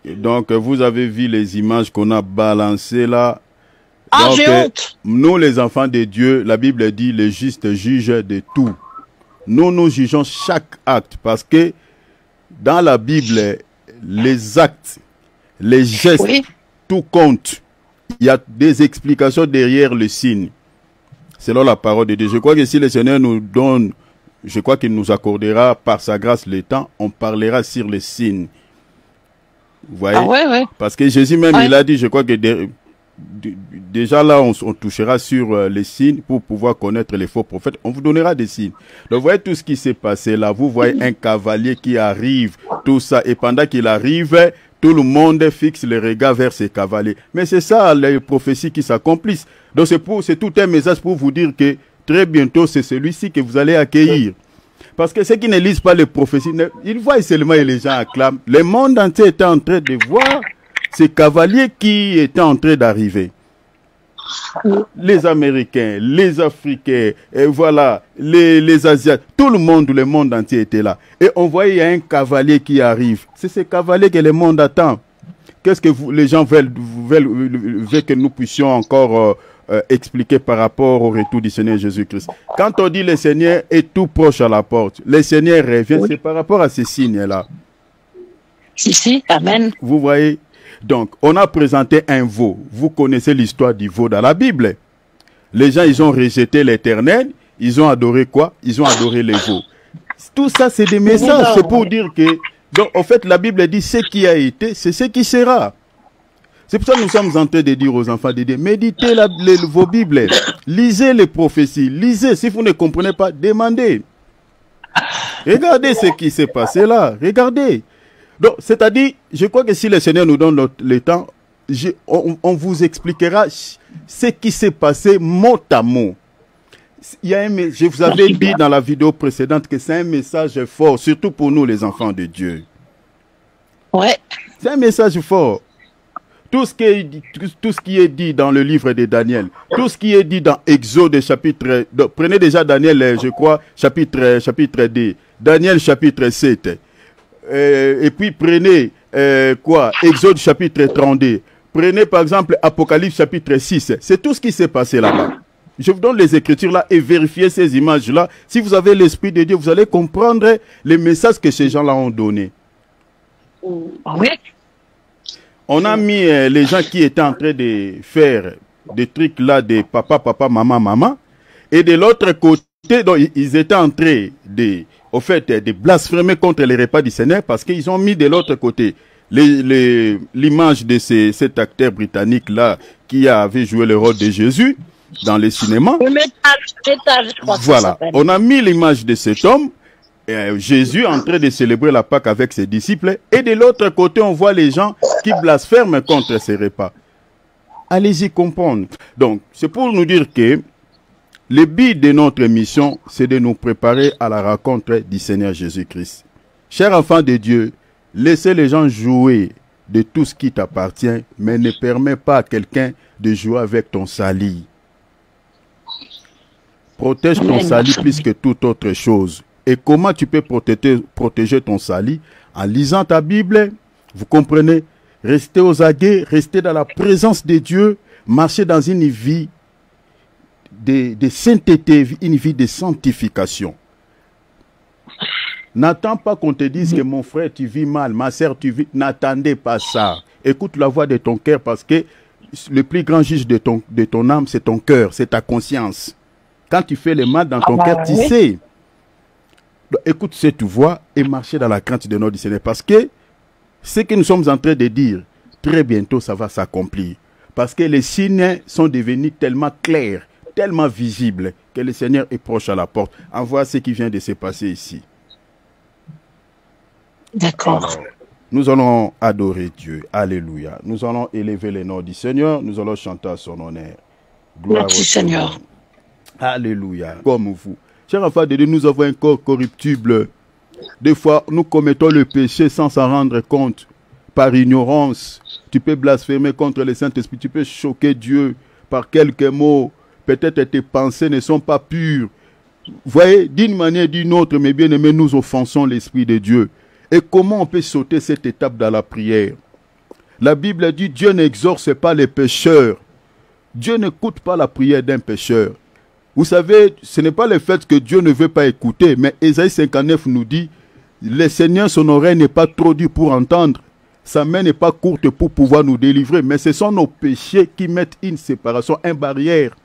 Donc, vous avez vu les images qu'on a balancées là. Ah, Donc, j'ai honte. nous, les enfants de Dieu, la Bible dit, le juste juge de tout. Nous jugeons chaque acte parce que dans la Bible, les actes, les gestes, Oui. tout compte. Il y a des explications derrière le signe. Selon la parole de Dieu. Je crois que si le Seigneur nous donne, je crois qu'il nous accordera par sa grâce le temps, on parlera sur les signes. Vous voyez? Ah ouais, ouais. Parce que Jésus même, Ouais. il a dit, je crois que déjà là, on touchera sur les signes pour pouvoir connaître les faux prophètes. On vous donnera des signes. Donc, vous voyez tout ce qui s'est passé là. Vous voyez un cavalier qui arrive, tout ça. Et pendant qu'il arrive, tout le monde fixe les regards vers ces cavaliers. Mais c'est ça, les prophéties qui s'accomplissent. Donc, c'est tout un message pour vous dire que très bientôt, c'est celui-ci que vous allez accueillir. Parce que ceux qui ne lisent pas les prophéties, ils voient seulement et les gens acclament. Le monde entier était en train de voir ces cavaliers qui étaient en train d'arriver. Les Américains, les Africains, et voilà, les Asiatiques, tout le monde entier était là. Et on voyait, il y a un cavalier qui arrive. C'est ce cavalier que le monde attend. Qu'est-ce que les gens veulent que nous puissions encore expliquer par rapport au retour du Seigneur Jésus-Christ? Quand on dit le Seigneur est tout proche à la porte, le Seigneur revient, oui. C'est par rapport à ces signes-là. Si, amen. Vous voyez? Donc, on a présenté un veau. Vous connaissez l'histoire du veau dans la Bible. Les gens, ils ont rejeté l'Éternel. Ils ont adoré quoi? Ils ont adoré les veaux. Tout ça, c'est des messages. C'est pour dire que... Donc, en fait, la Bible dit ce qui a été, c'est ce qui sera. C'est pour ça que nous sommes en train de dire aux enfants de dire, méditez vos Bibles. Lisez les prophéties. Lisez. Si vous ne comprenez pas, demandez. Regardez ce qui s'est passé là. Regardez. Donc, c'est-à-dire, je crois que si le Seigneur nous donne le temps, on vous expliquera ce qui s'est passé mot à mot. Je vous avais dit dans la vidéo précédente que c'est un message fort, surtout pour nous les enfants de Dieu. Ouais. C'est un message fort. Tout ce qui est dit dans le livre de Daniel, tout ce qui est dit dans Exode chapitre... Donc, prenez déjà Daniel, je crois, chapitre 2, Daniel chapitre 7. Et puis prenez Exode chapitre 32. Prenez par exemple Apocalypse chapitre 6. C'est tout ce qui s'est passé là-bas. Je vous donne les écritures là et vérifiez ces images-là. Si vous avez l'Esprit de Dieu, vous allez comprendre les messages que ces gens-là ont donnés. Oui. On a mis les gens qui étaient en train de faire des trucs là de papa, maman. Et de l'autre côté, donc, ils étaient en train de blasphémer contre les repas du Seigneur parce qu'ils ont mis de l'autre côté l'image de cet acteur britannique là qui avait joué le rôle de Jésus dans le cinéma. Je crois voilà, on a mis l'image de cet homme, Jésus en train de célébrer la Pâque avec ses disciples, et de l'autre côté on voit les gens qui blasphèment contre ces repas. Allez-y comprendre. Donc, c'est pour nous dire que le but de notre mission, c'est de nous préparer à la rencontre du Seigneur Jésus-Christ. Chers enfants de Dieu, laissez les gens jouer de tout ce qui t'appartient, mais ne permets pas à quelqu'un de jouer avec ton salut. Protège ton salut plus que toute autre chose. Et comment tu peux protéger ton salut? En lisant ta Bible, vous comprenez? Restez aux aguets, restez dans la présence de Dieu, marchez dans une vie de sainteté, une vie de sanctification. N'attends pas qu'on te dise que mon frère, tu vis mal, ma sœur, tu vis... N'attendez pas ça. Écoute la voix de ton cœur parce que le plus grand juge de ton âme, c'est ton cœur, c'est ta conscience. Quand tu fais le mal dans ton cœur, tu sais. Donc, écoute cette voix et marchez dans la crainte de notre Seigneur. Parce que ce que nous sommes en train de dire, très bientôt, ça va s'accomplir. Parce que les signes sont devenus tellement clairs, tellement visibles, que le Seigneur est proche à la porte. En voit ce qui vient de se passer ici. D'accord. Nous allons adorer Dieu. Alléluia. Nous allons élever le nom du Seigneur. Nous allons chanter à son honneur. Gloire Merci Seigneur. Alléluia. Comme vous. Chers enfants de Dieu, nous avons un corps corruptible. Des fois, nous commettons le péché sans s'en rendre compte. Par ignorance, tu peux blasphémer contre le Saint-Esprit. Tu peux choquer Dieu par quelques mots. Peut-être tes pensées ne sont pas pures. Vous voyez, d'une manière ou d'une autre, mes bien-aimés, nous offensons l'Esprit de Dieu. Et comment on peut sauter cette étape dans la prière? La Bible dit, Dieu n'exorce pas les pécheurs. Dieu n'écoute pas la prière d'un pécheur. Vous savez, ce n'est pas le fait que Dieu ne veut pas écouter, mais Ésaïe 59 nous dit, le Seigneur, son oreille n'est pas trop dure pour entendre, sa main n'est pas courte pour pouvoir nous délivrer, mais ce sont nos péchés qui mettent une séparation, une barrière.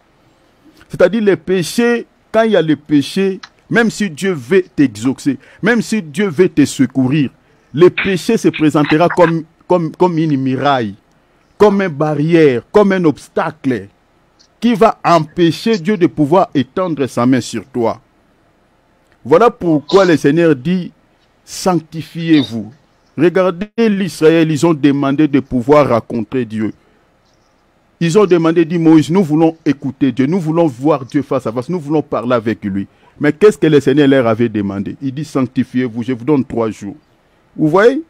C'est-à-dire les péchés, quand il y a les péchés, même si Dieu veut t'exaucer, même si Dieu veut te secourir, le péché se présentera comme une muraille, comme une barrière, comme un obstacle qui va empêcher Dieu de pouvoir étendre sa main sur toi. Voilà pourquoi le Seigneur dit, sanctifiez-vous. Regardez l'Israël, ils ont demandé de pouvoir rencontrer Dieu. Ils ont demandé, dit Moïse, nous voulons écouter Dieu, nous voulons voir Dieu face à face, nous voulons parler avec lui. Mais qu'est-ce que le Seigneur leur avait demandé? Il dit, sanctifiez-vous, je vous donne 3 jours. Vous voyez?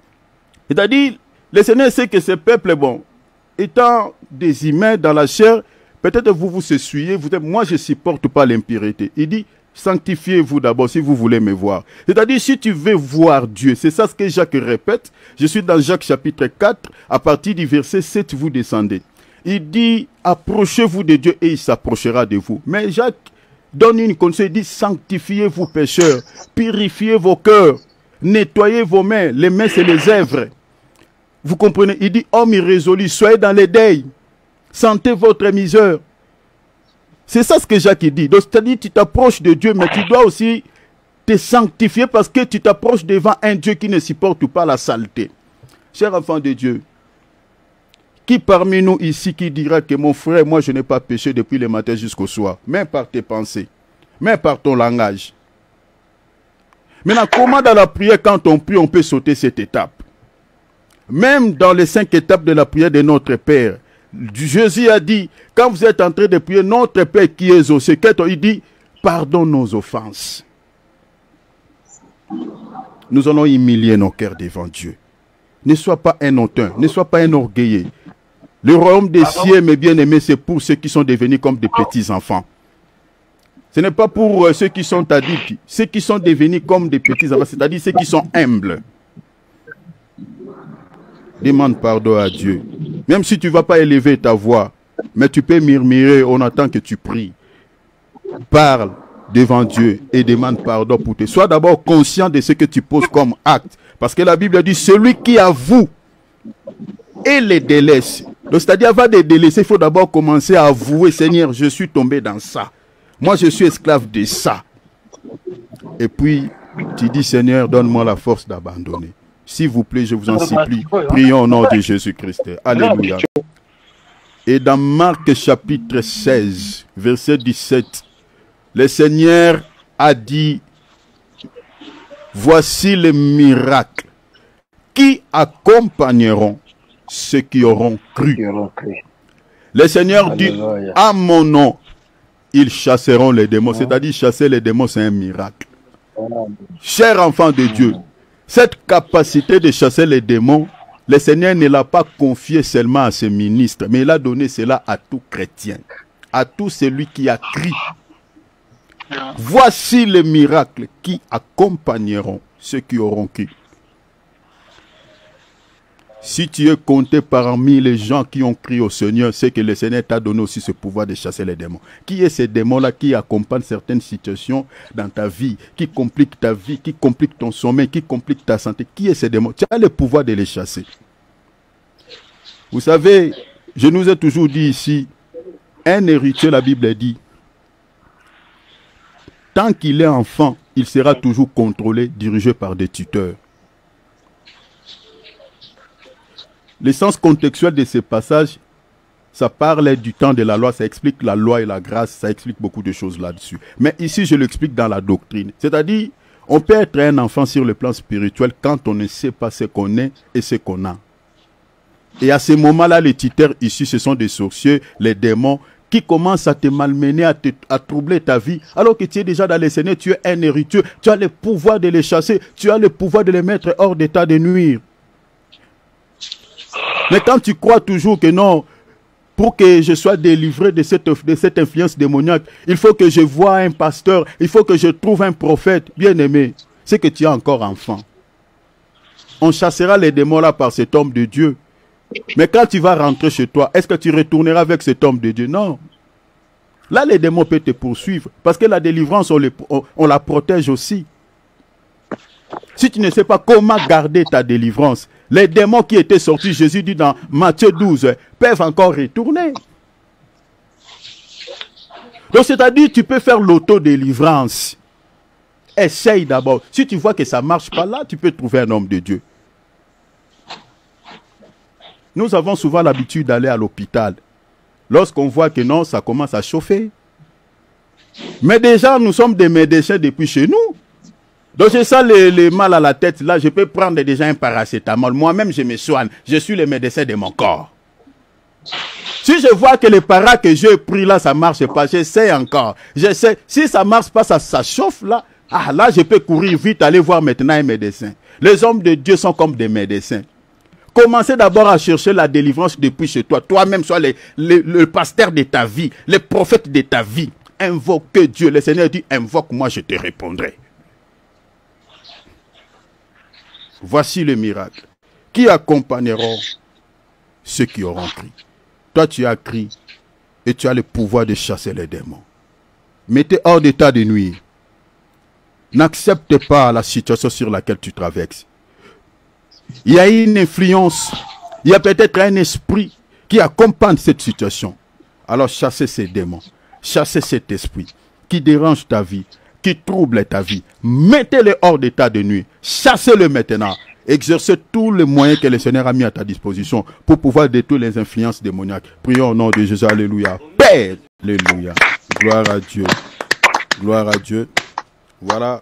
C'est-à-dire, le Seigneur sait que ce peuple, bon, étant des humains dans la chair, peut-être vous s'essuyez, vous dites, moi je ne supporte pas l'impureté. Il dit, sanctifiez-vous d'abord si vous voulez me voir. C'est-à-dire, si tu veux voir Dieu, c'est ça ce que Jacques répète. Je suis dans Jacques chapitre 4, à partir du verset 7, vous descendez. Il dit, approchez-vous de Dieu et il s'approchera de vous. Mais Jacques donne une condition, il dit, sanctifiez-vous pécheurs, purifiez vos cœurs, nettoyez vos mains, les mains c'est les œuvres. Vous comprenez? Il dit, homme irrésolu, soyez dans les deuils, sentez votre misère. C'est ça ce que Jacques dit. Donc, c'est-à-dire, tu t'approches de Dieu, mais tu dois aussi te sanctifier parce que tu t'approches devant un Dieu qui ne supporte pas la saleté. Cher enfant de Dieu, qui parmi nous ici qui dira que mon frère, moi je n'ai pas péché depuis le matin jusqu'au soir, même par tes pensées, même par ton langage. Maintenant, comment dans la prière, quand on prie, on peut sauter cette étape? Même dans les 5 étapes de la prière de notre Père, Jésus a dit, quand vous êtes en train de prier, notre Père qui est aux cieux, il dit, pardonne nos offenses. Nous allons humilier nos cœurs devant Dieu. Ne sois pas un hautain, ne sois pas un orgueilleux. Le royaume des cieux, mes bien-aimés, c'est pour ceux qui sont devenus comme des petits-enfants. Ce n'est pas pour ceux qui sont adultes, ceux qui sont devenus comme des petits-enfants, c'est-à-dire ceux qui sont humbles. Demande pardon à Dieu. Même si tu ne vas pas élever ta voix, mais tu peux murmurer, on attend que tu pries. Parle devant Dieu et demande pardon pour toi. Sois d'abord conscient de ce que tu poses comme acte. Parce que la Bible dit, celui qui avoue et les délaisse. Donc, c'est-à-dire, avant de délaisser, il faut d'abord commencer à avouer, Seigneur, je suis tombé dans ça. Moi, je suis esclave de ça. Et puis, tu dis, Seigneur, donne-moi la force d'abandonner. S'il vous plaît, je vous en supplie, prions au nom de Jésus-Christ. Alléluia. Et dans Marc chapitre 16, verset 17, le Seigneur a dit, voici les miracles qui accompagneront ceux qui auront cru. Le Seigneur dit, à mon nom, ils chasseront les démons. C'est-à-dire, chasser les démons, c'est un miracle. Chers enfants de Dieu, cette capacité de chasser les démons, le Seigneur ne l'a pas confié seulement à ses ministres, mais il a donné cela à tout chrétien, à tout celui qui a cru. Voici les miracles qui accompagneront ceux qui auront cru. Si tu es compté parmi les gens qui ont crié au Seigneur, c'est que le Seigneur t'a donné aussi ce pouvoir de chasser les démons. Qui est ces démons-là qui accompagnent certaines situations dans ta vie, qui compliquent ta vie, qui compliquent ton sommeil, qui compliquent ta santé? Qui est ces démons? Tu as le pouvoir de les chasser. Vous savez, je nous ai toujours dit ici, un héritier, la Bible dit, tant qu'il est enfant, il sera toujours contrôlé, dirigé par des tuteurs. L'essence contextuelle de ce passage, ça parle du temps de la loi, ça explique la loi et la grâce, ça explique beaucoup de choses là-dessus. Mais ici, je l'explique dans la doctrine. C'est-à-dire, on peut être un enfant sur le plan spirituel quand on ne sait pas ce qu'on est et ce qu'on a. Et à ce moment-là, les tuteurs ici, ce sont des sorciers, les démons, qui commencent à te malmener, à troubler ta vie, alors que tu es déjà dans les Seigneurs, tu es un héritier, tu as le pouvoir de les chasser, tu as le pouvoir de les mettre hors d'état de nuire. Mais quand tu crois toujours que non, pour que je sois délivré de cette influence démoniaque, il faut que je voie un pasteur, il faut que je trouve un prophète, bien aimé, c'est que tu es encore enfant. on chassera les démons là par cet homme de Dieu. Mais quand tu vas rentrer chez toi, est-ce que tu retourneras avec cet homme de Dieu? Non. Là, les démons peuvent te poursuivre. Parce que la délivrance, on la protège aussi. Si tu ne sais pas comment garder ta délivrance, les démons qui étaient sortis, Jésus dit dans Matthieu 12, peuvent encore retourner. Donc, c'est-à-dire, tu peux faire l'autodélivrance. Essaye d'abord. Si tu vois que ça ne marche pas là, tu peux trouver un homme de Dieu. Nous avons souvent l'habitude d'aller à l'hôpital. Lorsqu'on voit que non, ça commence à chauffer. Mais déjà, nous sommes des médecins depuis chez nous. Donc, j'ai ça, les mal à la tête. Là, je peux prendre déjà un paracétamol. Moi-même, je me soigne. Je suis le médecin de mon corps. Si je vois que les paras que j'ai pris là, ça ne marche pas, j'essaie encore. J'essaie. Si ça ne marche pas, ça chauffe là. Ah, là, je peux courir vite, aller voir maintenant un médecin. Les hommes de Dieu sont comme des médecins. Commencez d'abord à chercher la délivrance depuis chez toi. Toi-même, sois le pasteur de ta vie, le prophète de ta vie. Invoque Dieu. Le Seigneur dit, invoque-moi, je te répondrai. Voici le miracle. Qui accompagneront ceux qui auront crié? Toi, tu as crié et tu as le pouvoir de chasser les démons. Mettez hors d'état de nuire. N'accepte pas la situation sur laquelle tu traverses. Il y a une influence, il y a peut-être un esprit qui accompagne cette situation. Alors chassez ces démons, chassez cet esprit qui dérange ta vie, qui trouble ta vie. Mettez-le hors d'état de nuit, chassez-le maintenant. Exercez tous les moyens que le Seigneur a mis à ta disposition pour pouvoir détruire les influences démoniaques. Prions au nom de Jésus, alléluia. Père, alléluia. Gloire à Dieu. Gloire à Dieu. Voilà.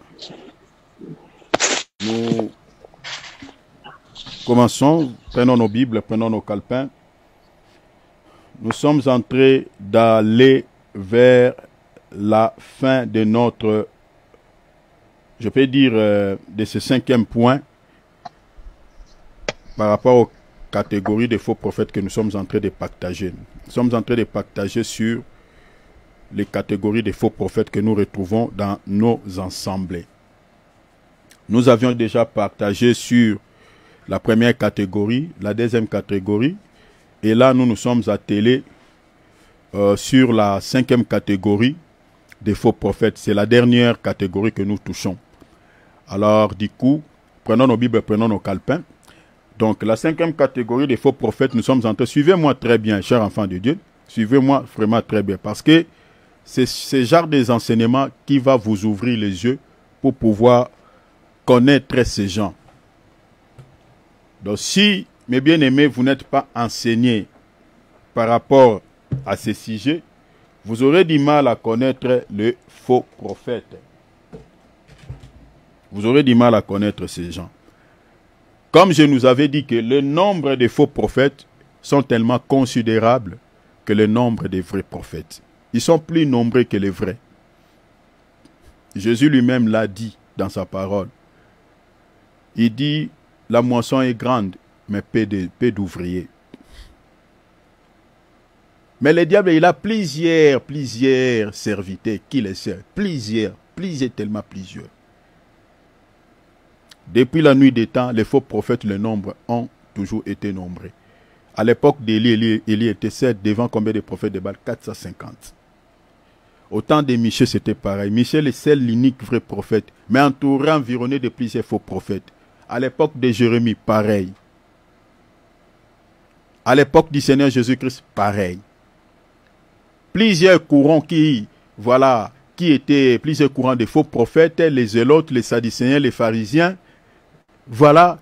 Nous commençons, prenons nos Bibles, prenons nos calepins. Nous sommes en train d'aller vers la fin de notre, je peux dire, de ce 5e point par rapport aux catégories de faux prophètes que nous sommes en train de partager. Nous sommes en train de partager sur les catégories de faux prophètes que nous retrouvons dans nos assemblées. Nous avions déjà partagé sur la première catégorie, la deuxième catégorie, et là nous nous sommes attelés sur la 5e catégorie des faux prophètes. C'est la dernière catégorie que nous touchons. Alors du coup, prenons nos Bibles, prenons nos calepins. Donc la 5e catégorie des faux prophètes, nous sommes en train, suivez-moi très bien, chers enfants de Dieu, suivez-moi vraiment très bien, parce que c'est ce genre des enseignements qui va vous ouvrir les yeux pour pouvoir connaître ces gens. Donc si, mes bien-aimés, vous n'êtes pas enseignés par rapport à ces sujets, vous aurez du mal à connaître le faux prophète. Vous aurez du mal à connaître ces gens. Comme je nous avais dit que le nombre de faux prophètes sont tellement considérables que le nombre des vrais prophètes. Ils sont plus nombreux que les vrais. Jésus lui-même l'a dit dans sa parole. Il dit, la moisson est grande, mais peu d'ouvriers. Mais le diable, il a plusieurs serviteurs qui les servent. Plusieurs, tellement plusieurs. Depuis la nuit des temps, les faux prophètes, le nombre, ont toujours été nombreux. À l'époque d'Élie, Élie était 7 devant combien de prophètes de Baal? 450. Au temps de Michée, c'était pareil. Michée est seul, l'unique vrai prophète, mais entouré, environné de plusieurs faux prophètes. À l'époque de Jérémie, pareil. À l'époque du Seigneur Jésus-Christ, pareil. Plusieurs courants qui étaient plusieurs courants de faux prophètes, les zélotes, les sadducéens, les pharisiens, voilà,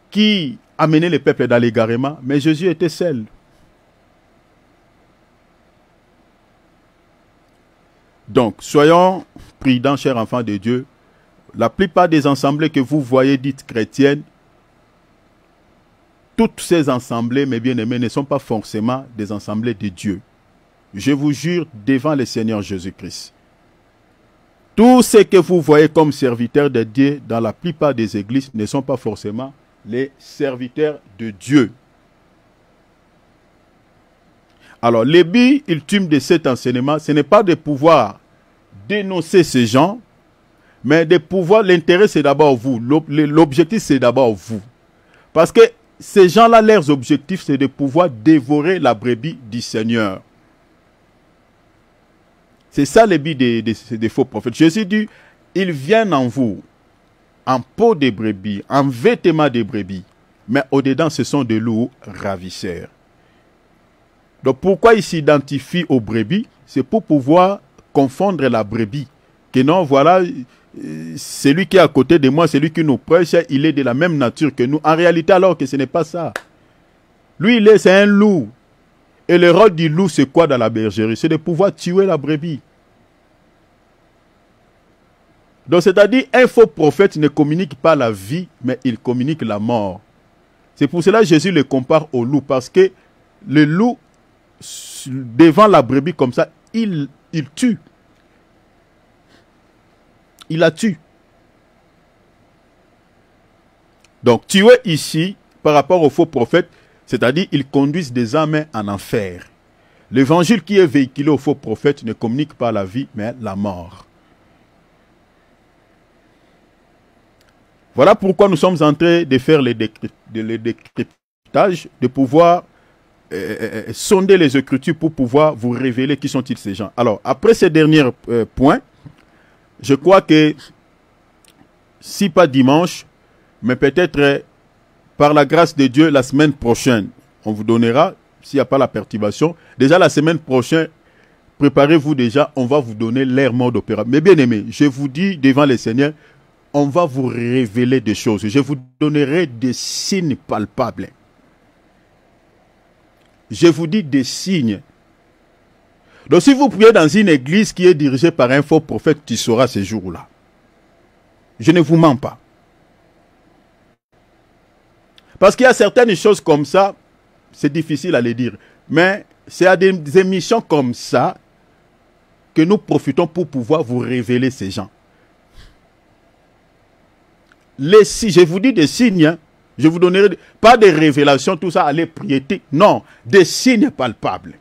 qui amenaient le peuple dans l'égarement, mais Jésus était seul. Donc, soyons prudents, chers enfants de Dieu. La plupart des assemblées que vous voyez dites chrétiennes, toutes ces assemblées, mes bien-aimés, ne sont pas forcément des assemblées de Dieu. Je vous jure devant le Seigneur Jésus-Christ. Tous ceux que vous voyez comme serviteurs de Dieu dans la plupart des églises ne sont pas forcément les serviteurs de Dieu. Alors, le but ultime de cet enseignement, ce n'est pas de pouvoir dénoncer ces gens, Mais de pouvoir, l'intérêt c'est d'abord vous. L'objectif c'est d'abord vous. Parce que ces gens-là, leurs objectifs c'est de pouvoir dévorer la brebis du Seigneur. C'est ça le but des faux prophètes. Jésus dit, ils viennent en vous, en peau de brebis, en vêtements de brebis. Mais au-dedans, ce sont des loups ravisseurs. Donc pourquoi ils s'identifient aux brebis? C'est pour pouvoir confondre la brebis. Que non, voilà, celui qui est à côté de moi, celui qui nous prêche, il est de la même nature que nous. En réalité, alors que ce n'est pas ça. Lui, c'est un loup. Et le rôle du loup, c'est quoi dans la bergerie? C'est de pouvoir tuer la brebis. Donc, c'est-à-dire, un faux prophète ne communique pas la vie, mais il communique la mort. C'est pour cela que Jésus le compare au loup, parce que le loup, devant la brebis comme ça, il tue. Il la tue. Donc, tuer ici, par rapport aux faux prophètes, c'est-à-dire, ils conduisent des âmes en enfer. L'évangile qui est véhiculé aux faux prophètes ne communique pas la vie, mais la mort. Voilà pourquoi nous sommes en train de faire le décryptage, de pouvoir sonder les Écritures pour pouvoir vous révéler qui sont-ils ces gens. Alors, après ces derniers points, je crois que, si pas dimanche, mais peut-être par la grâce de Dieu, la semaine prochaine, on vous donnera, s'il n'y a pas la perturbation, déjà la semaine prochaine, préparez-vous déjà, on va vous donner leur mode d'opéra. Mais bien aimé, je vous dis devant le Seigneur, on va vous révéler des choses. Je vous donnerai des signes palpables. Je vous dis des signes. Donc si vous priez dans une église qui est dirigée par un faux prophète, tu sauras ce jour-là. Je ne vous mens pas. Parce qu'il y a certaines choses comme ça, c'est difficile à les dire. Mais c'est à des émissions comme ça que nous profitons pour pouvoir vous révéler ces gens. Je vous dis des signes, hein, je vous donnerai pas des révélations, tout ça, allez prier. Non, des signes palpables.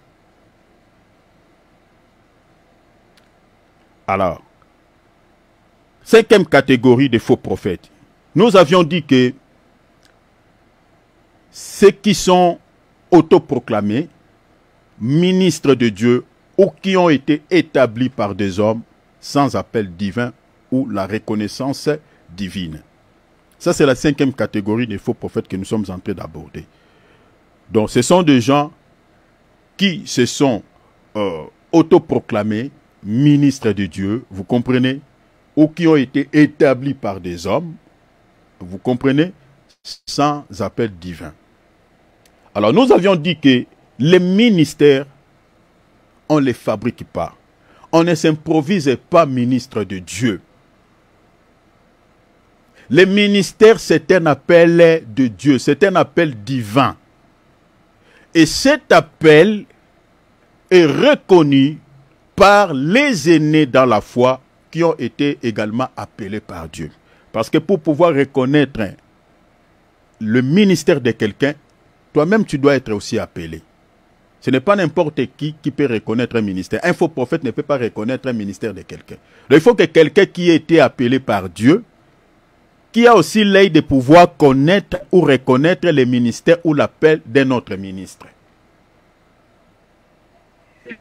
Alors, cinquième catégorie de faux prophètes. Nous avions dit que ceux qui sont autoproclamés, ministres de Dieu, ou qui ont été établis par des hommes sans appel divin ou la reconnaissance divine. Ça, c'est la cinquième catégorie des faux prophètes que nous sommes en train d'aborder. Donc, ce sont des gens qui se sont autoproclamés ministres de Dieu, vous comprenez, ou qui ont été établis par des hommes, vous comprenez, sans appel divin. Alors, nous avions dit que les ministères, on ne les fabrique pas. On ne s'improvise pas ministre de Dieu. Le ministère, c'est un appel de Dieu, c'est un appel divin. Et cet appel est reconnu par les aînés dans la foi qui ont été également appelés par Dieu. Parce que pour pouvoir reconnaître le ministère de quelqu'un, toi-même tu dois être aussi appelé. Ce n'est pas n'importe qui peut reconnaître un ministère. Un faux prophète ne peut pas reconnaître un ministère de quelqu'un. Il faut que quelqu'un qui ait été appelé par Dieu, qui a aussi l'œil de pouvoir connaître ou reconnaître les ministères ou l'appel d'un autre ministre.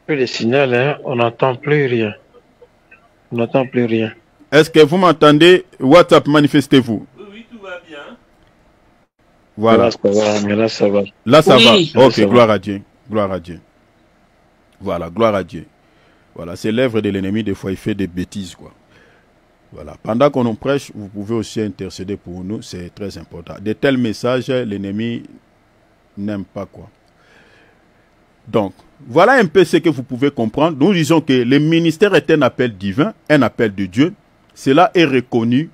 Le signal, hein, on n'entend plus rien. On n'entend plus rien. Est-ce que vous m'entendez? WhatsApp, manifestez-vous. Oui, tout va bien. Voilà. Là, ça va. Là, ça Oui. va. Ok, gloire à Dieu. Gloire à Dieu. Voilà, gloire à Dieu. Voilà, c'est l'œuvre de l'ennemi, des fois il fait des bêtises, quoi. Voilà. Pendant qu'on nous prêche, vous pouvez aussi intercéder pour nous, c'est très important. De tels messages, l'ennemi n'aime pas, quoi. Donc, voilà un peu ce que vous pouvez comprendre. Nous disons que le ministère est un appel divin, un appel de Dieu. Cela est reconnu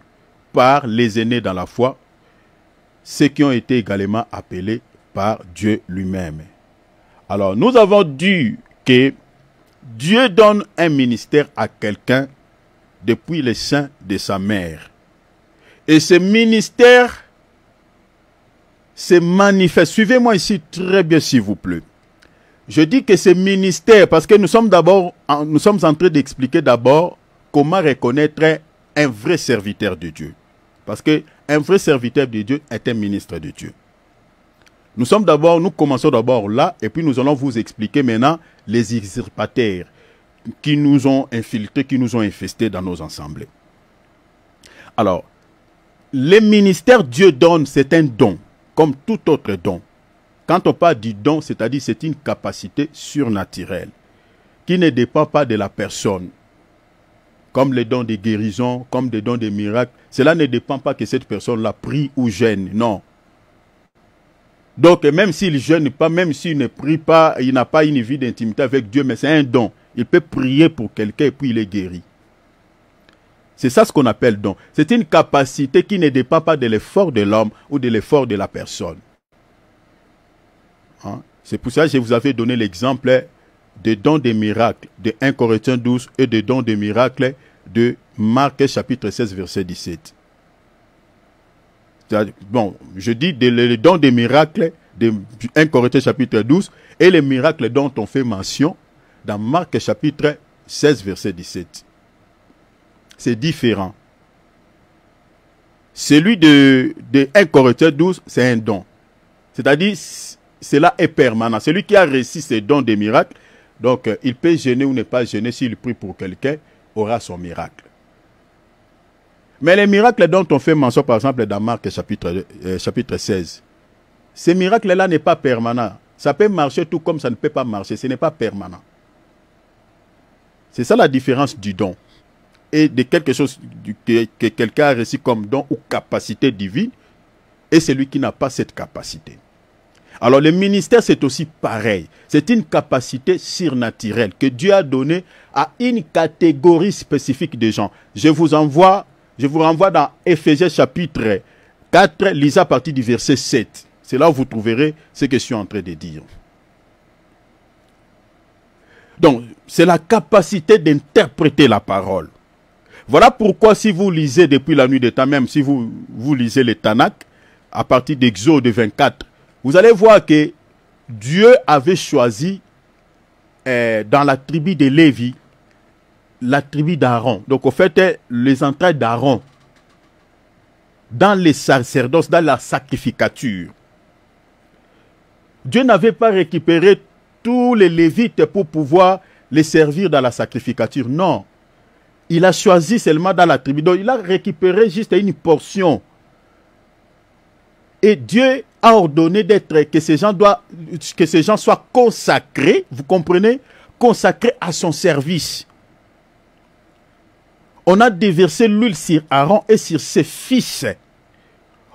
par les aînés dans la foi, ceux qui ont été également appelés par Dieu lui-même. Alors, nous avons dit que Dieu donne un ministère à quelqu'un depuis le sein de sa mère. Et ce ministère se manifeste. Suivez-moi ici très bien, s'il vous plaît. Je dis que ce ministère, parce que nous sommes en train d'expliquer d'abord comment reconnaître un vrai serviteur de Dieu. Parce qu'un vrai serviteur de Dieu est un ministre de Dieu. Nous commençons d'abord là, et puis nous allons vous expliquer maintenant les usurpateurs qui nous ont infiltrés, qui nous ont infestés dans nos assemblées. Alors, les ministères Dieu donne, c'est un don, comme tout autre don. Quand on parle du don, c'est-à-dire c'est une capacité surnaturelle qui ne dépend pas de la personne. Comme les dons de guérison, comme des dons de miracles, cela ne dépend pas que cette personne-là prie ou jeûne, non. Donc, même s'il ne jeûne pas, même s'il ne prie pas, il n'a pas une vie d'intimité avec Dieu, mais c'est un don. Il peut prier pour quelqu'un et puis il est guéri. C'est ça ce qu'on appelle don. C'est une capacité qui ne dépend pas de l'effort de l'homme ou de l'effort de la personne. Hein? C'est pour ça que je vous avais donné l'exemple des dons des miracles de 1 Corinthiens 12 et des dons des miracles de Marc chapitre 16 verset 17. Bon, je dis les dons des miracles de 1 Corinthiens chapitre 12 et les miracles dont on fait mention dans Marc chapitre 16 verset 17. C'est différent. Celui de 1 Corinthiens 12, c'est un don. C'est-à-dire, cela est permanent. Celui qui a reçu ces dons des miracles, donc il peut gêner ou ne pas gêner, s'il prie pour quelqu'un, aura son miracle. Mais les miracles dont on fait mention, par exemple, dans Marc chapitre 16, ces miracles-là n'est pas permanent. Ça peut marcher tout comme ça ne peut pas marcher. Ce n'est pas permanent. C'est ça la différence du don. Et de quelque chose que quelqu'un a reçu comme don ou capacité divine, et celui qui n'a pas cette capacité. Alors le ministère, c'est aussi pareil. C'est une capacité surnaturelle que Dieu a donnée à une catégorie spécifique de gens. Je vous renvoie dans Éphésiens chapitre 4, lisez à partir du verset 7. C'est là où vous trouverez ce que je suis en train de dire. Donc, c'est la capacité d'interpréter la parole. Voilà pourquoi si vous lisez depuis la nuit des temps, même si vous lisez les Tanakh, à partir d'Exode 24, vous allez voir que Dieu avait choisi dans la tribu de Lévi, la tribu d'Aaron. Donc, au fait, les entrailles d'Aaron, dans les sacerdoces, dans la sacrificature. Dieu n'avait pas récupéré tous les Lévites pour pouvoir les servir dans la sacrificature. Non. Il a choisi seulement dans la tribu. Donc, il a récupéré juste une portion. Et Dieu a ordonné que ces gens soient consacrés, vous comprenez, consacrés à son service. On a déversé l'huile sur Aaron et sur ses fils.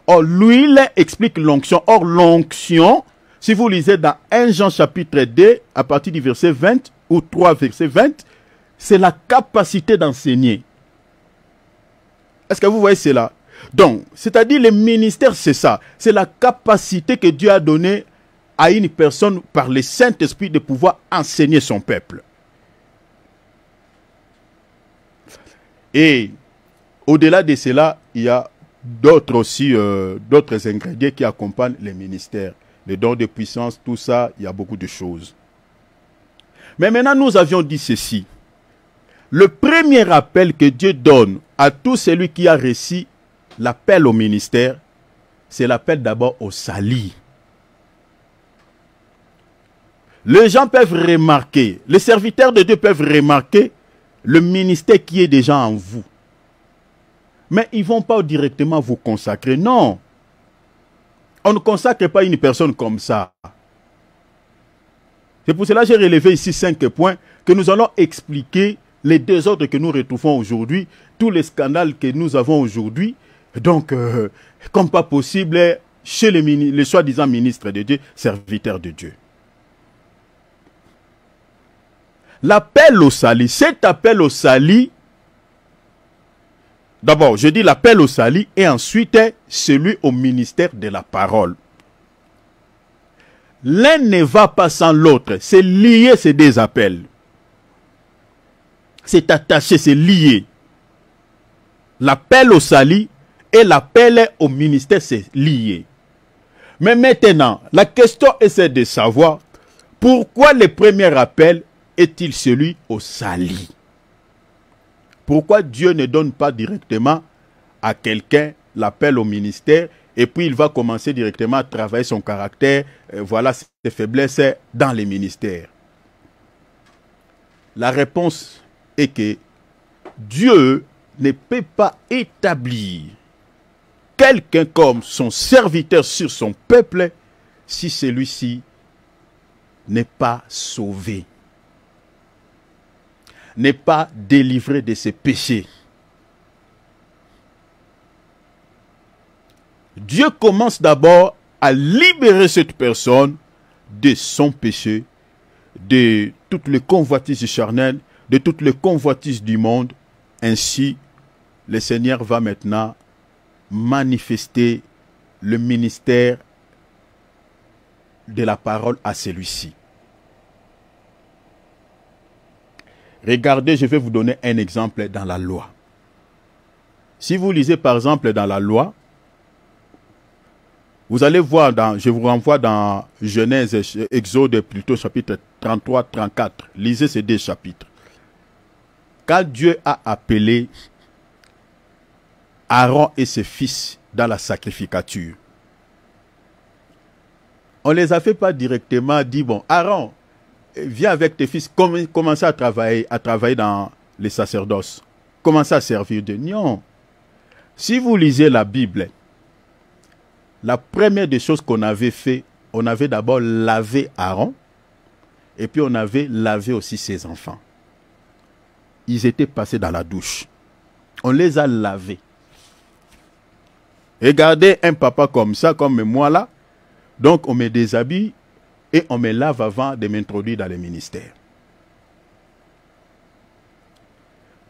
Or, l'huile explique l'onction. Or, l'onction, si vous lisez dans 1 Jean chapitre 2, à partir du verset 20, ou 3 verset 20, c'est la capacité d'enseigner. Est-ce que vous voyez cela? Donc, c'est-à-dire le ministère, c'est ça. C'est la capacité que Dieu a donnée à une personne par le Saint-Esprit de pouvoir enseigner son peuple. Et au-delà de cela, il y a d'autres aussi, d'autres ingrédients qui accompagnent les ministères. Les dons de puissance, tout ça, il y a beaucoup de choses. Mais maintenant, nous avions dit ceci. Le premier appel que Dieu donne à tout celui qui a reçu l'appel au ministère, c'est l'appel d'abord au salut. Les gens peuvent remarquer, les serviteurs de Dieu peuvent remarquer le ministère qui est déjà en vous. Mais ils ne vont pas directement vous consacrer, non. On ne consacre pas une personne comme ça. C'est pour cela que j'ai relevé ici 5 points que nous allons expliquer les désordres que nous retrouvons aujourd'hui, tous les scandales que nous avons aujourd'hui. Donc, comme pas possible chez les soi-disant ministres de Dieu, serviteurs de Dieu. L'appel au salut, cet appel au salut, d'abord, je dis l'appel au salut et ensuite celui au ministère de la parole. L'un ne va pas sans l'autre. C'est lié ces deux appels. C'est attaché, c'est lié. L'appel au salut et l'appel au ministère, c'est lié. Mais maintenant, la question est de savoir pourquoi le premier appel est-il celui au salut? Pourquoi Dieu ne donne pas directement à quelqu'un l'appel au ministère et puis il va commencer directement à travailler son caractère, voilà ses faiblesses dans les ministères? La réponse est que Dieu ne peut pas établir quelqu'un comme son serviteur sur son peuple si celui-ci n'est pas sauvé, n'est pas délivré de ses péchés. Dieu commence d'abord à libérer cette personne de son péché, de toutes les convoitises charnelles, de toutes les convoitises du monde. Ainsi, le Seigneur va maintenant manifester le ministère de la parole à celui-ci. Regardez, je vais vous donner un exemple dans la loi. Si vous lisez par exemple dans la loi, vous allez voir, je vous renvoie dans Genèse, Exode plutôt, chapitre 33-34. Lisez ces deux chapitres. Quand Dieu a appelé Aaron et ses fils dans la sacrificature, on ne les a fait pas directement dit, bon, Aaron, viens avec tes fils, commencez à travailler dans les sacerdoces. Commencez à servir Dieu. Non. Si vous lisez la Bible, la première des choses qu'on avait fait, on avait d'abord lavé Aaron, et puis on avait lavé aussi ses enfants. Ils étaient passés dans la douche. On les a lavés. Regardez un papa comme ça, comme moi là. Donc on me déshabille et on me lave avant de m'introduire dans le ministère.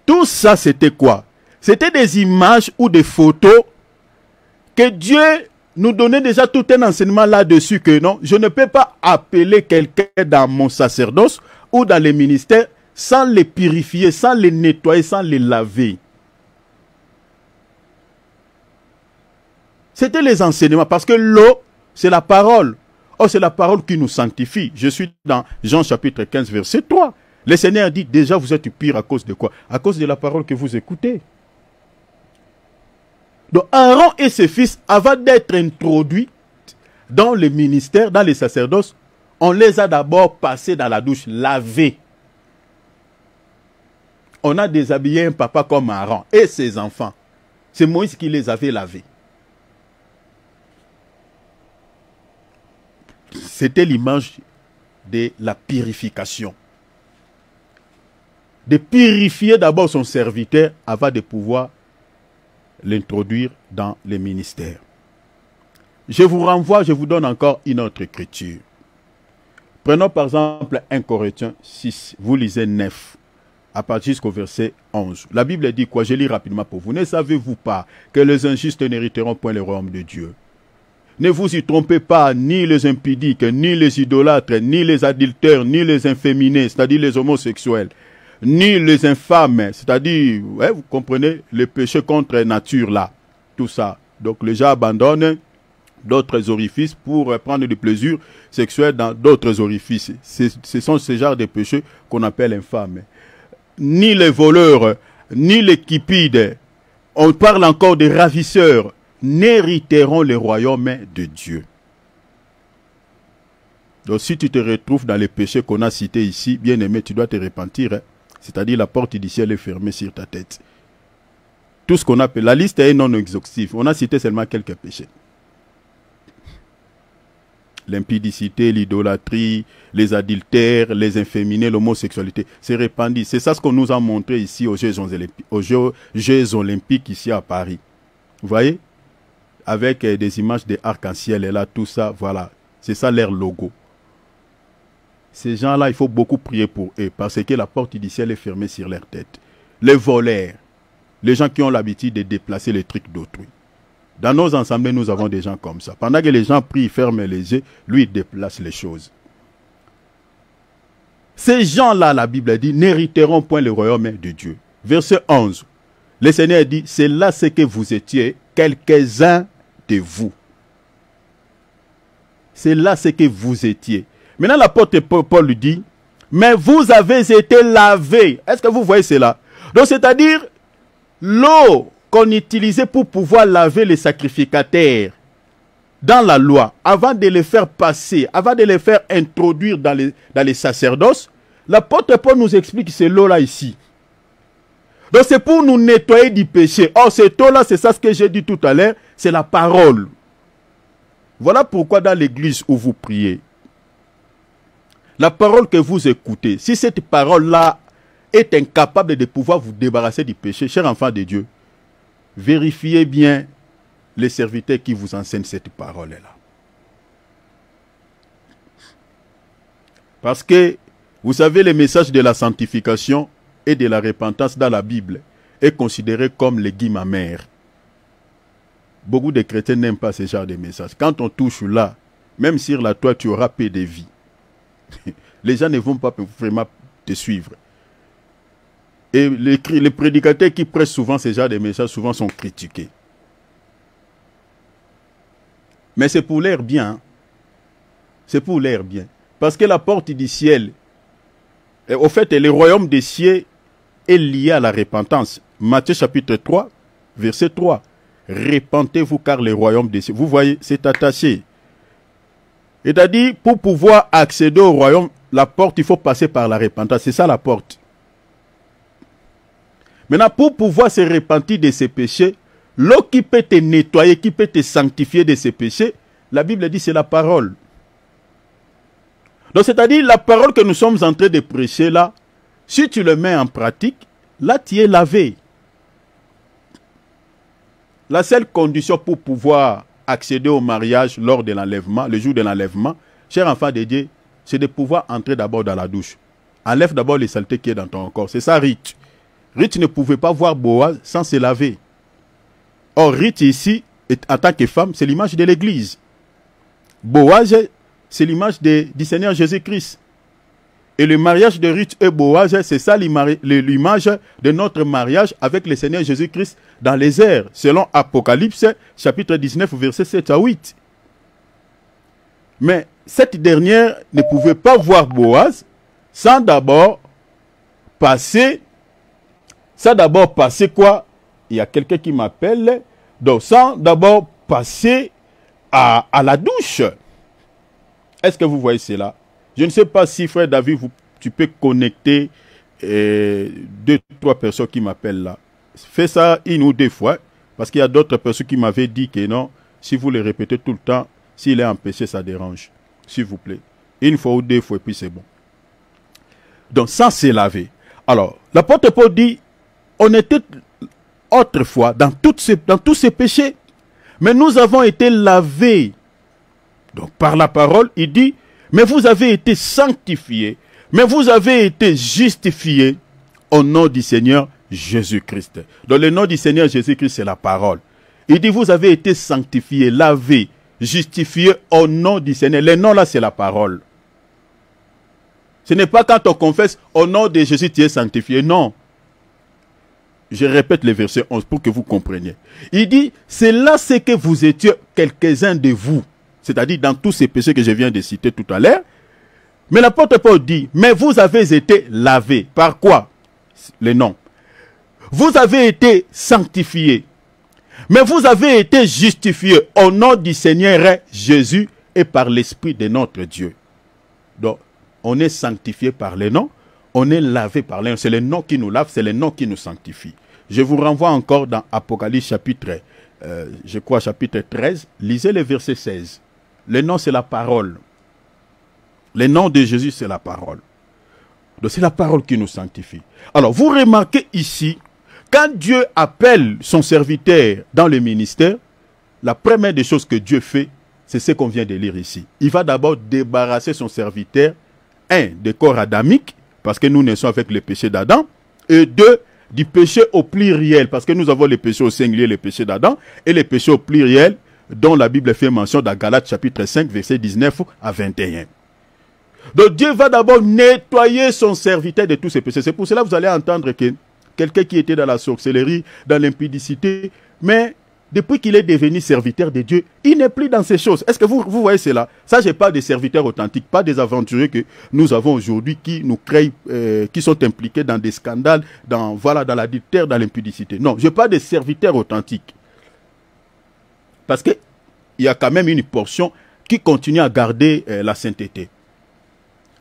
Tout ça, c'était quoi? C'était des images ou des photos que Dieu nous donnait déjà tout un enseignement là-dessus que non, je ne peux pas appeler quelqu'un dans mon sacerdoce ou dans les ministères sans les purifier, sans les nettoyer, sans les laver. C'était les enseignements parce que l'eau, c'est la parole. Oh, c'est la parole qui nous sanctifie. Je suis dans Jean chapitre 15, verset 3. Le Seigneur dit, déjà vous êtes purs à cause de quoi? À cause de la parole que vous écoutez. Donc Aaron et ses fils, avant d'être introduits dans le ministère, dans les sacerdoces, on les a d'abord passés dans la douche, lavés. On a déshabillé un papa comme Aaron et ses enfants. C'est Moïse qui les avait lavés. C'était l'image de la purification. De purifier d'abord son serviteur avant de pouvoir l'introduire dans les ministères. Je vous renvoie, je vous donne encore une autre écriture. Prenons par exemple 1 Corinthiens 6, vous lisez 9, à partir jusqu'au verset 11. La Bible dit quoi? Je lis rapidement pour vous. Ne savez-vous pas que les injustes n'hériteront point le royaume de Dieu? Ne vous y trompez pas, ni les impudiques, ni les idolâtres, ni les adultères, ni les inféminés, c'est-à-dire les homosexuels, ni les infâmes, c'est-à-dire, ouais, vous comprenez, les péchés contre nature là, tout ça. Donc les gens abandonnent d'autres orifices pour prendre du plaisir sexuel dans d'autres orifices. Ce sont ces genres de péchés qu'on appelle infâmes. Ni les voleurs, ni les cupides, on parle encore des ravisseurs, n'hériteront le royaume de Dieu. Donc si tu te retrouves dans les péchés qu'on a cités ici, bien aimé, tu dois te repentir. Hein? C'est-à-dire la porte du ciel est fermée sur ta tête. Tout ce qu'on appelle, la liste est non exhaustive. On a cité seulement quelques péchés. L'impudicité, l'idolâtrie, les adultères, les inféminés, l'homosexualité. C'est répandu. C'est ça ce qu'on nous a montré ici aux Jeux olympiques ici à Paris. Vous voyez? Avec des images de arc-en-ciel et là, tout ça, voilà. C'est ça leur logo. Ces gens-là, il faut beaucoup prier pour eux parce que la porte du ciel est fermée sur leur tête. Les voleurs, les gens qui ont l'habitude de déplacer les trucs d'autrui. Dans nos assemblées, nous avons des gens comme ça. Pendant que les gens prient, ferment les yeux, lui, il déplace les choses. Ces gens-là, la Bible dit, n'hériteront point le royaume de Dieu. Verset 11. Le Seigneur dit, c'est là ce que vous étiez, quelques-uns de vous. C'est là ce que vous étiez. Maintenant, l'apôtre Paul lui dit, mais vous avez été lavés. Est-ce que vous voyez cela? Donc, c'est-à-dire, l'eau qu'on utilisait pour pouvoir laver les sacrificataires dans la loi, avant de les faire passer, avant de les faire introduire dans les sacerdoces, l'apôtre Paul nous explique que c'est l'eau-là ici. Donc c'est pour nous nettoyer du péché. Or, cette eau-là, c'est ça ce que j'ai dit tout à l'heure, c'est la parole. Voilà pourquoi dans l'église où vous priez, la parole que vous écoutez, si cette parole-là est incapable de pouvoir vous débarrasser du péché, chers enfants de Dieu, vérifiez bien les serviteurs qui vous enseignent cette parole-là. Parce que, vous savez, le message de la sanctification et de la repentance dans la Bible est considéré comme légumes amers. Beaucoup de chrétiens n'aiment pas ce genre de message. Quand on touche là, même sur la toi, tu auras paix de vie. Les gens ne vont pas vraiment te suivre. Et les prédicateurs qui prêchent souvent ce genre de messages, souvent sont critiqués. Mais c'est pour l'air bien. Hein? C'est pour l'air bien. Parce que la porte du ciel, au fait, le royaume des cieux est lié à la repentance. Matthieu chapitre 3, verset 3. Repentez-vous car le royaume des cieux. Vous voyez, c'est attaché. C'est-à-dire, pour pouvoir accéder au royaume, la porte, il faut passer par la repentance. C'est ça la porte. Maintenant, pour pouvoir se repentir de ses péchés, l'eau qui peut te nettoyer, qui peut te sanctifier de ses péchés, la Bible dit c'est la parole. Donc c'est-à-dire la parole que nous sommes en train de prêcher là, si tu le mets en pratique, là tu es lavé. La seule condition pour pouvoir accéder au mariage lors de l'enlèvement, le jour de l'enlèvement, cher enfant de Dieu, c'est de pouvoir entrer d'abord dans la douche. Enlève d'abord les saletés qui est dans ton corps. C'est ça Ruth. Ruth ne pouvait pas voir Boaz sans se laver. Or, Ruth ici, en tant que femme, c'est l'image de l'Église. Boaz, c'est l'image du Seigneur Jésus-Christ. Et le mariage de Ruth et Boaz, c'est ça l'image de notre mariage avec le Seigneur Jésus-Christ dans les airs, selon Apocalypse, chapitre 19, versets 7 à 8. Mais cette dernière ne pouvait pas voir Boaz sans d'abord passer quoi? Il y a quelqu'un qui m'appelle. Donc, sans d'abord passer à la douche. Est-ce que vous voyez cela? Je ne sais pas si, frère David, tu peux connecter 2-3 personnes qui m'appellent là. Fais ça 1 ou 2 fois. Parce qu'il y a d'autres personnes qui m'avaient dit que non, si vous le répétez tout le temps, s'il est empêché, ça dérange. S'il vous plaît. 1 fois ou 2 fois, et puis c'est bon. Donc, sans se laver. Alors, l'apôtre Paul dit, on était autrefois dans tous ces péchés, mais nous avons été lavés. Donc, par la parole, il dit, mais vous avez été sanctifiés, mais vous avez été justifiés au nom du Seigneur Jésus-Christ. Donc, le nom du Seigneur Jésus-Christ, c'est la parole. Il dit, vous avez été sanctifiés, lavés, justifiés au nom du Seigneur. Le nom là, c'est la parole. Ce n'est pas quand on confesse au nom de Jésus, tu es sanctifié. Non. Je répète le verset 11 pour que vous compreniez. Il dit, c'est là ce que vous étiez quelques-uns de vous. C'est-à-dire dans tous ces péchés que je viens de citer tout à l'heure. Mais l'apôtre Paul dit, mais vous avez été lavés. Par quoi? Le nom. Vous avez été sanctifiés. Mais vous avez été justifiés au nom du Seigneur Jésus et par l'Esprit de notre Dieu. Donc, on est sanctifié par le nom. On est lavé par le nom. C'est le nom qui nous lave, c'est le nom qui nous sanctifie. Je vous renvoie encore dans Apocalypse chapitre, chapitre 13. Lisez le verset 16. Le nom, c'est la parole. Le nom de Jésus, c'est la parole. Donc, c'est la parole qui nous sanctifie. Alors, vous remarquez ici, quand Dieu appelle son serviteur dans le ministère, la première des choses que Dieu fait, c'est ce qu'on vient de lire ici. Il va d'abord débarrasser son serviteur, 1, des corps adamiques, parce que nous naissons avec le péché d'Adam, et 2, du péché au pluriel, parce que nous avons le péché au singulier, le péché d'Adam, et le péché au pluriel, dont la Bible fait mention dans Galates chapitre 5, verset 19 à 21. Donc Dieu va d'abord nettoyer son serviteur de tous ses péchés. C'est pour cela que vous allez entendre que quelqu'un qui était dans la sorcellerie, dans l'impudicité, mais depuis qu'il est devenu serviteur de Dieu, il n'est plus dans ces choses. Est-ce que vous voyez cela? Ça, je parle des serviteurs authentiques, pas des aventuriers que nous avons aujourd'hui qui nous créent, qui sont impliqués dans des scandales, dans l'adultère, dans l'impudicité. Non, je parle des serviteurs authentiques. Parce qu'il y a quand même une portion qui continue à garder la sainteté.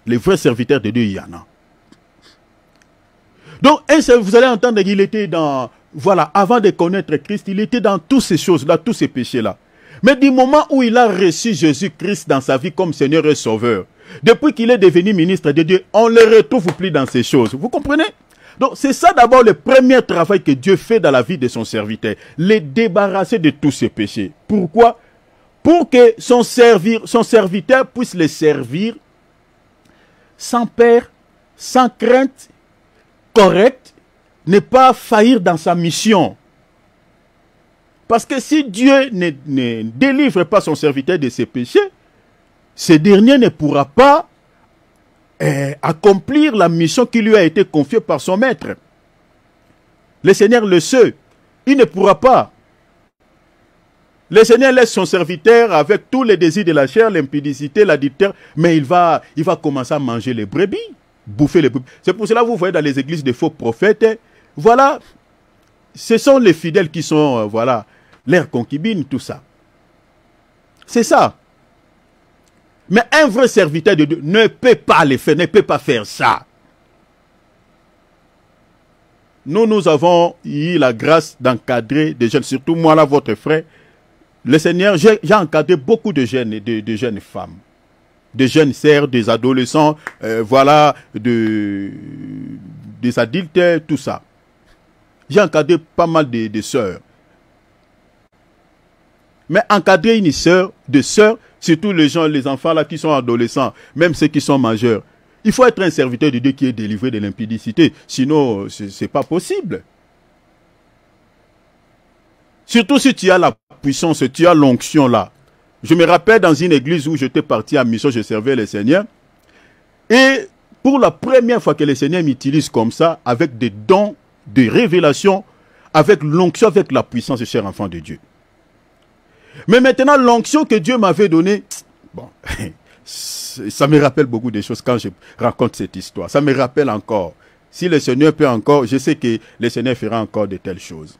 Les vrais serviteurs de Dieu, il y en a. Donc, vous allez entendre qu'il était dans... Voilà, avant de connaître Christ, il était dans toutes ces choses-là, tous ces péchés-là. Mais du moment où il a reçu Jésus-Christ dans sa vie comme Seigneur et Sauveur, depuis qu'il est devenu ministre de Dieu, on ne le retrouve plus dans ces choses. Vous comprenez? Donc, c'est ça d'abord le premier travail que Dieu fait dans la vie de son serviteur. Les débarrasser de tous ses péchés. Pourquoi? Pour que son serviteur puisse le servir sans peur, sans crainte, correct, ne pas faillir dans sa mission. Parce que si Dieu ne délivre pas son serviteur de ses péchés, ce dernier ne pourra pas accomplir la mission qui lui a été confiée par son maître. Le Seigneur le sait, il ne pourra pas. Le Seigneur laisse son serviteur avec tous les désirs de la chair, l'impudicité, l'adultère, mais il va commencer à manger les brebis, bouffer les brebis. C'est pour cela que vous voyez dans les églises des faux prophètes, voilà, ce sont les fidèles qui sont, voilà, leurs concubines, tout ça. C'est ça. Mais un vrai serviteur de Dieu ne peut pas le faire, ne peut pas faire ça. Nous avons eu la grâce d'encadrer des jeunes, surtout moi là, votre frère. Le Seigneur, j'ai encadré beaucoup de jeunes, de jeunes femmes, de jeunes sœurs, des adolescents, voilà, des adultes, tout ça. J'ai encadré pas mal de sœurs. Mais encadrer une sœur, de sœurs, surtout les enfants là qui sont adolescents, même ceux qui sont majeurs, il faut être un serviteur de Dieu qui est délivré de l'impudicité. Sinon, c'est pas possible. Surtout si tu as la puissance, tu as l'onction là. Je me rappelle dans une église où j'étais parti à mission, je servais le Seigneur. Et pour la première fois que le Seigneur m'utilise comme ça, avec des dons de révélation, avec l'onction, avec la puissance, cher enfant de Dieu. Mais maintenant, l'onction que Dieu m'avait donnée, bon, ça me rappelle beaucoup de choses quand je raconte cette histoire. Ça me rappelle encore. Si le Seigneur peut encore, je sais que le Seigneur fera encore de telles choses.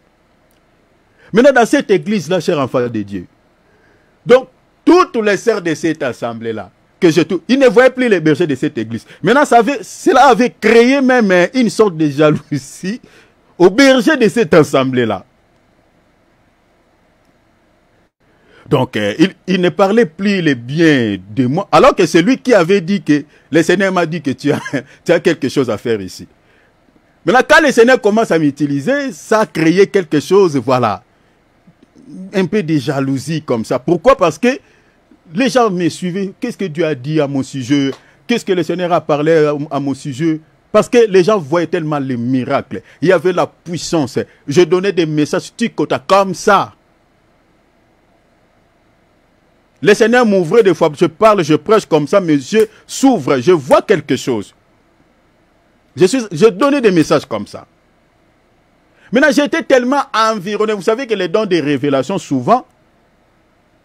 Maintenant, dans cette église-là, cher enfant de Dieu, donc, toutes les sœurs de cette assemblée-là, ils ne voyaient plus les bergers de cette église. Maintenant, cela avait créé même une sorte de jalousie aux bergers de cette assemblée-là. Donc, il ne parlait plus les biens de moi, alors que c'est lui qui avait dit que, le Seigneur m'a dit que tu as quelque chose à faire ici. Maintenant, quand le Seigneur commence à m'utiliser, ça a créé quelque chose, voilà, un peu de jalousie comme ça. Pourquoi? Parce que les gens me suivaient. Qu'est-ce que Dieu a dit à mon sujet? Qu'est-ce que le Seigneur a parlé à mon sujet? Parce que les gens voyaient tellement les miracles. Il y avait la puissance. Je donnais des messages tic-tac comme ça. Le Seigneur m'ouvrait des fois. Je parle, je prêche comme ça. Mes yeux s'ouvrent. Je vois quelque chose. Je donnais des messages comme ça. Maintenant, j'étais tellement environné. Vous savez que les dons de révélation, souvent,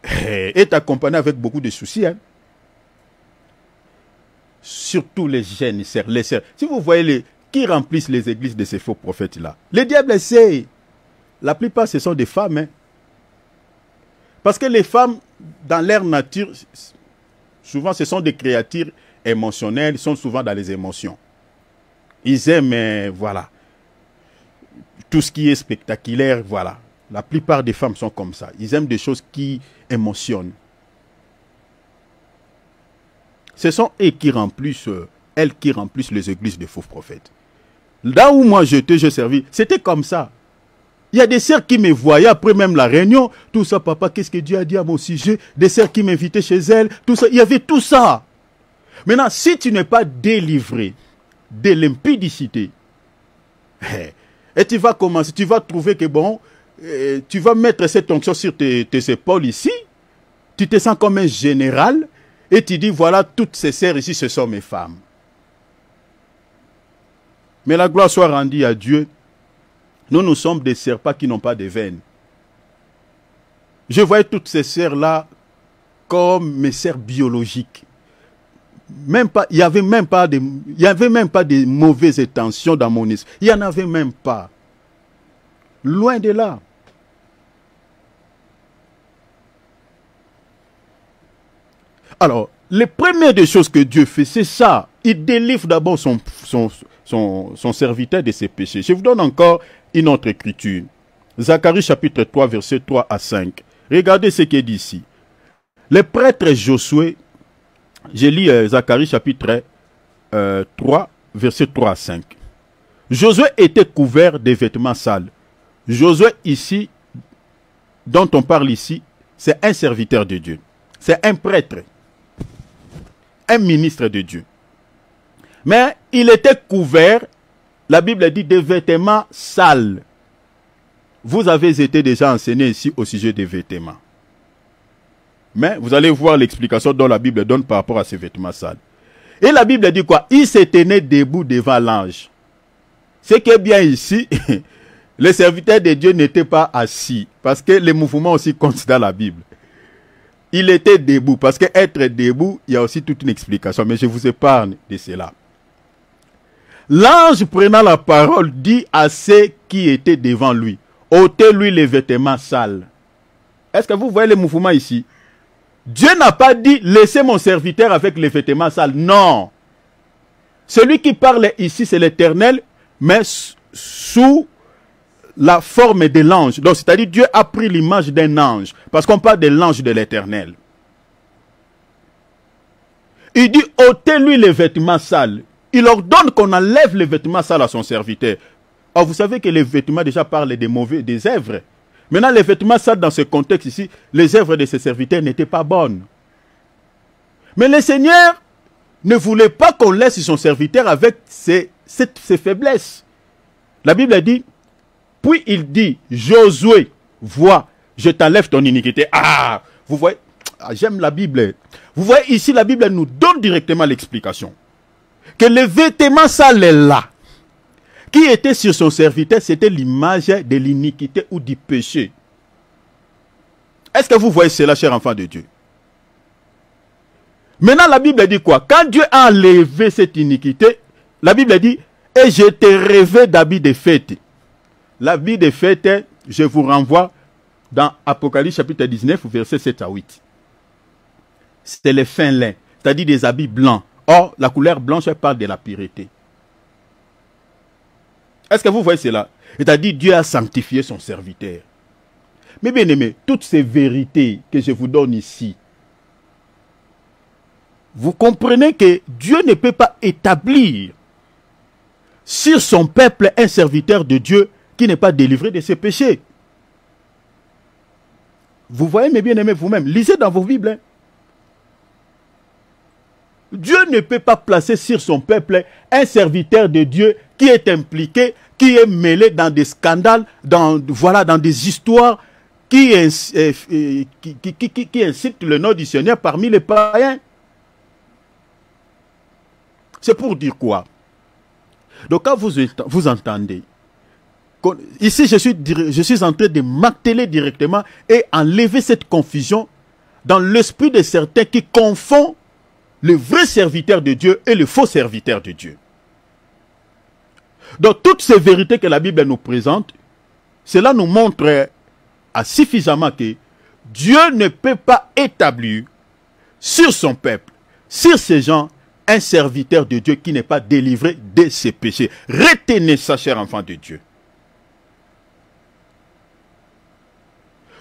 est accompagné avec beaucoup de soucis. Hein? Surtout les jeunes sœurs, les sœurs. Si vous voyez qui remplissent les églises de ces faux prophètes-là, les diables sait. La plupart, ce sont des femmes. Hein? Parce que les femmes, dans leur nature, souvent, ce sont des créatures émotionnelles, ils sont souvent dans les émotions. Ils aiment, voilà, tout ce qui est spectaculaire, voilà. La plupart des femmes sont comme ça. Ils aiment des choses qui émotionnent. Ce sont elles qui remplissent les églises des faux prophètes. Là où moi j'étais, je servis, c'était comme ça. Il y a des sœurs qui me voyaient après même la réunion. Tout ça, papa, qu'est-ce que Dieu a dit à mon sujet? Des sœurs qui m'invitaient chez elles. Tout ça, il y avait tout ça. Maintenant, si tu n'es pas délivré de l'impudicité, et tu vas commencer, tu vas trouver que bon, tu vas mettre cette onction sur tes épaules ici, tu te sens comme un général, et tu dis, voilà, toutes ces sœurs ici, ce sont mes femmes. Mais la gloire soit rendue à Dieu. Nous sommes des serpents qui n'ont pas de veines. Je voyais toutes ces sœurs-là comme mes sœurs biologiques. Même pas, il n'y avait même pas de mauvaises intentions dans mon esprit. Il n'y en avait même pas. Loin de là. Alors, les premières des choses que Dieu fait, c'est ça. Il délivre d'abord son serviteur de ses péchés. Je vous donne encore une autre écriture. Zacharie chapitre 3, versets 3 à 5. Regardez ce qui est dit ici. Les prêtres Josué, je lis Zacharie chapitre 3, versets 3 à 5. Josué était couvert de vêtements sales. Josué ici, dont on parle ici, c'est un serviteur de Dieu. C'est un prêtre. Un ministre de Dieu. Mais il était couvert, la Bible dit, de vêtements sales. Vous avez été déjà enseigné ici au sujet des vêtements. Mais vous allez voir l'explication dont la Bible donne par rapport à ces vêtements sales. Et la Bible dit quoi? Il se tenait debout devant l'ange. Ce qui est bien ici, les serviteurs de Dieu n'étaient pas assis. Parce que les mouvements aussi comptent dans la Bible. Il était debout. Parce qu'être debout, il y a aussi toute une explication. Mais je vous épargne de cela. L'ange prenant la parole dit à ceux qui étaient devant lui, ôtez-lui les vêtements sales. Est-ce que vous voyez les mouvements ici? Dieu n'a pas dit, laissez mon serviteur avec les vêtements sales. Non. Celui qui parle ici, c'est l'Éternel, mais sous la forme de l'ange. Donc, c'est-à-dire, Dieu a pris l'image d'un ange. Parce qu'on parle de l'ange de l'Éternel. Il dit, ôtez-lui les vêtements sales. Il ordonne qu'on enlève les vêtements sales à son serviteur. Or, vous savez que les vêtements déjà parlent des œuvres. Maintenant, les vêtements sales dans ce contexte ici, les œuvres de ses serviteurs n'étaient pas bonnes. Mais le Seigneur ne voulait pas qu'on laisse son serviteur avec ses faiblesses. La Bible dit, puis il dit, Josué, vois, je t'enlève ton iniquité. Ah, vous voyez, j'aime la Bible. Vous voyez ici, la Bible nous donne directement l'explication. Que les vêtements sales là, qui était sur son serviteur, c'était l'image de l'iniquité ou du péché. Est-ce que vous voyez cela, chers enfants de Dieu? Maintenant, la Bible dit quoi? Quand Dieu a enlevé cette iniquité, la Bible dit, et je t'ai rêvé d'habits de fête. L'habit de fête, je vous renvoie dans Apocalypse chapitre 19, versets 7 à 8. C'était les fins lin, c'est-à-dire des habits blancs. Or, la couleur blanche, elle parle de la pureté. Est-ce que vous voyez cela? C'est-à-dire, Dieu a sanctifié son serviteur. Mais bien aimé, toutes ces vérités que je vous donne ici, vous comprenez que Dieu ne peut pas établir sur son peuple un serviteur de Dieu qui n'est pas délivré de ses péchés. Vous voyez, mes bien-aimés, vous-même, lisez dans vos Bibles. Dieu ne peut pas placer sur son peuple un serviteur de Dieu qui est impliqué, qui est mêlé dans des scandales, dans des histoires qui incitent le nom du Seigneur parmi les païens. C'est pour dire quoi? Donc quand vous entendez, ici je suis en train de m'atteler directement et enlever cette confusion dans l'esprit de certains qui confondent le vrai serviteur de Dieu et le faux serviteur de Dieu. Donc toutes ces vérités que la Bible nous présente, cela nous montre suffisamment que Dieu ne peut pas établir sur son peuple, sur ces gens, un serviteur de Dieu qui n'est pas délivré de ses péchés. Retenez ça, chers enfants de Dieu.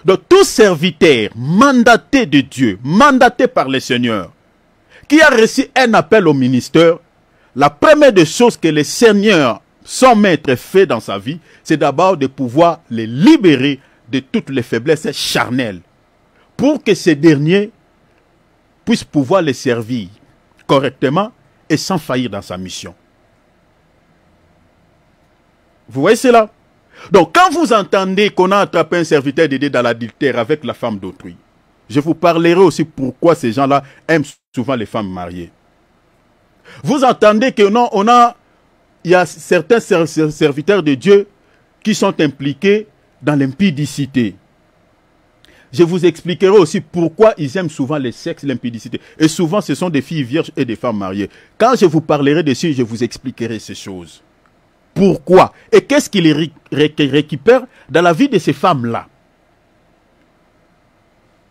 Donc tout serviteur mandaté de Dieu, mandaté par le Seigneur, qui a reçu un appel au ministère, la première des choses que le Seigneur, son maître, fait dans sa vie, c'est d'abord de pouvoir les libérer de toutes les faiblesses charnelles, pour que ces derniers puissent pouvoir les servir correctement et sans faillir dans sa mission. Vous voyez cela? Donc quand vous entendez qu'on a attrapé un serviteur de Dieu dans l'adultère avec la femme d'autrui, je vous parlerai aussi pourquoi ces gens-là aiment souvent les femmes mariées. Vous entendez que non, il y a certains serviteurs de Dieu qui sont impliqués dans l'impudicité. je vous expliquerai aussi pourquoi ils aiment souvent les sexes, l'impudicité. Et souvent, ce sont des filles vierges et des femmes mariées. Quand je vous parlerai dessus, je vous expliquerai ces choses. Pourquoi? Et qu'est-ce qu'ils récupèrent dans la vie de ces femmes-là?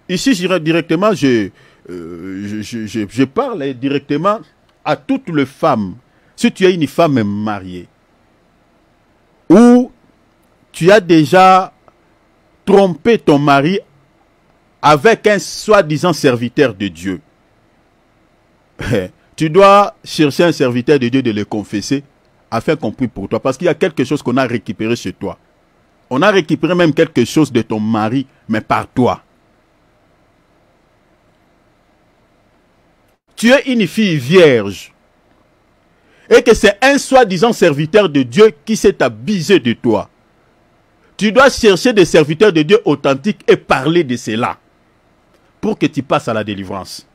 Ici, je dirais directement, je parle directement à toutes les femmes. Si tu es une femme mariée, ou tu as déjà trompé ton mari avec un soi-disant serviteur de Dieu, tu dois chercher un serviteur de Dieu de le confesser afin qu'on prie pour toi. Parce qu'il y a quelque chose qu'on a récupéré chez toi. On a récupéré même quelque chose de ton mari, mais par toi. Tu es une fille vierge et que c'est un soi-disant serviteur de Dieu qui s'est abusé de toi. Tu dois chercher des serviteurs de Dieu authentiques et parler de cela pour que tu passes à la délivrance.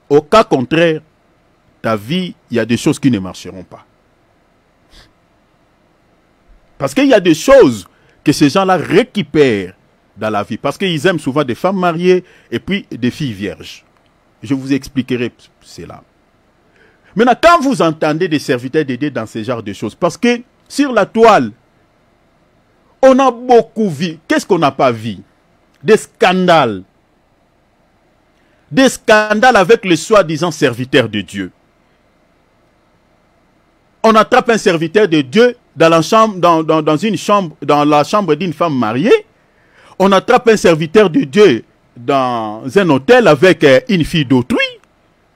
Au cas contraire, ta vie, il y a des choses qui ne marcheront pas. Parce qu'il y a des choses que ces gens-là récupèrent dans la vie. Parce qu'ils aiment souvent des femmes mariées et puis des filles vierges. Je vous expliquerai cela. Maintenant, quand vous entendez des serviteurs de Dieu dans ce genre de choses, parce que sur la toile, on a beaucoup vu. Qu'est-ce qu'on n'a pas vu? Des scandales. Des scandales avec le soi-disant serviteur de Dieu. On attrape un serviteur de Dieu dans la chambre, dans la chambre d'une femme mariée. On attrape un serviteur de Dieu dans un hôtel avec une fille d'autrui.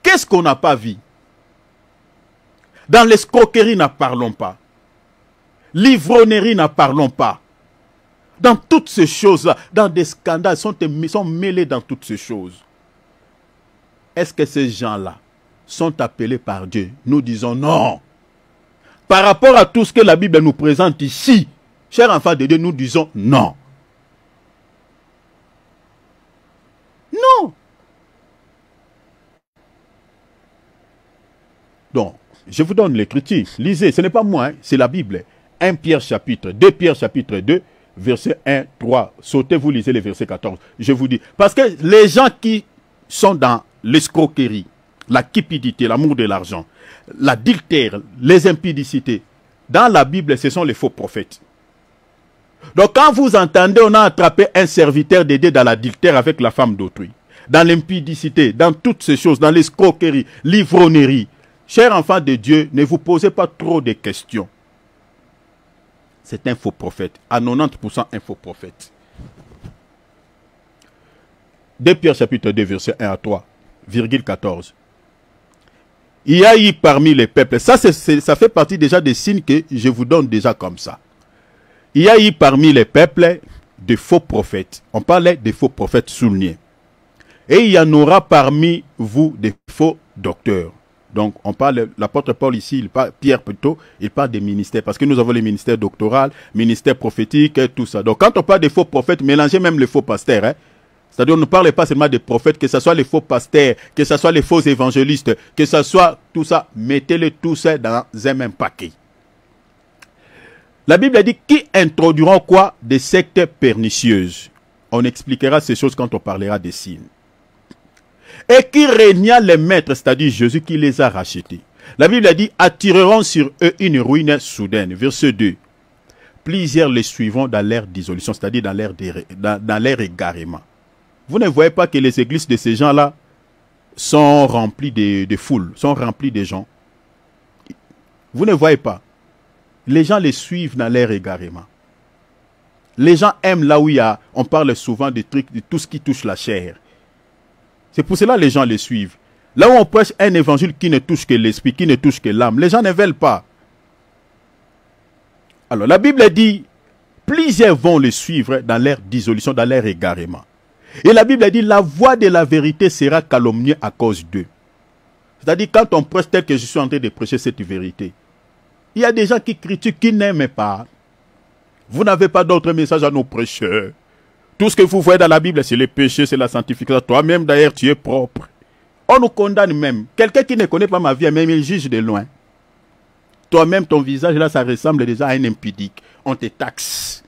Qu'est-ce qu'on n'a pas vu? Dans l'escroquerie, n'en parlons pas. L'ivrognerie, n'en parlons pas. Dans toutes ces choses-là, dans des scandales, sont mêlés dans toutes ces choses. Est-ce que ces gens-là sont appelés par Dieu? Nous disons non. Par rapport à tout ce que la Bible nous présente ici, chers enfants de Dieu, nous disons non. Non. Donc, je vous donne l'écriture. Lisez, ce n'est pas moi, hein, c'est la Bible. 1 Pierre chapitre 2, Pierre chapitre 2, verset 1, 3. Sautez, vous lisez le verset 14. Je vous dis. Parce que les gens qui sont dans l'escroquerie, la cupidité, l'amour de l'argent, l'adultère, les impudicités, dans la Bible, ce sont les faux prophètes. Donc quand vous entendez, on a attrapé un serviteur de Dieu dans l'adultère avec la femme d'autrui, dans l'impudicité, dans toutes ces choses, dans l'escroquerie, l'ivrognerie. Chers enfants de Dieu, ne vous posez pas trop de questions. C'est un faux prophète, à 90% un faux prophète. 2 Pierre chapitre 2, verset 1 à 3, virgule 14. Il y a eu parmi les peuples, ça fait partie déjà des signes que je vous donne déjà comme ça. Il y a eu parmi les peuples de faux prophètes. On parlait de faux prophètes soulignés. Et il y en aura parmi vous des faux docteurs. Donc, on parle, l'apôtre Paul ici, Pierre plutôt, il parle des ministères. Parce que nous avons les ministères doctoraux, ministères prophétiques et tout ça. Donc, quand on parle des faux prophètes, mélangez même les faux pasteurs. Hein. C'est-à-dire, on ne parle pas seulement des prophètes, que ce soit les faux pasteurs, que ce soit les faux évangélistes, que ce soit tout ça, mettez-les tous dans un même paquet. La Bible dit, qui introduiront quoi? Des sectes pernicieuses. On expliquera ces choses quand on parlera des signes. Et qui régna les maîtres, c'est-à-dire Jésus qui les a rachetés. La Bible a dit, attireront sur eux une ruine soudaine. Verset 2. Plusieurs les suivront dans l'ère dissolution, c'est-à-dire dans l'ère égarement. Vous ne voyez pas que les églises de ces gens-là sont remplies de foules, sont remplies de gens. Vous ne voyez pas. Les gens les suivent dans leur égarement. Les gens aiment là où il y a, on parle souvent de trucs, de tout ce qui touche la chair. C'est pour cela que les gens les suivent. Là où on prêche un évangile qui ne touche que l'esprit, qui ne touche que l'âme, les gens ne veulent pas. Alors la Bible dit, plusieurs vont les suivre dans leur dissolution, dans leur égarement. Et la Bible dit, la voix de la vérité sera calomniée à cause d'eux. C'est-à-dire, quand on prêche tel que je suis en train de prêcher cette vérité, il y a des gens qui critiquent, qui n'aiment pas. Vous n'avez pas d'autre message à nos prêcheurs. Tout ce que vous voyez dans la Bible, c'est le péché, c'est la sanctification. Toi-même, d'ailleurs, tu es propre. On nous condamne même. Quelqu'un qui ne connaît pas ma vie, même il juge de loin. Toi-même, ton visage, là, ça ressemble déjà à un impudique. On te taxe.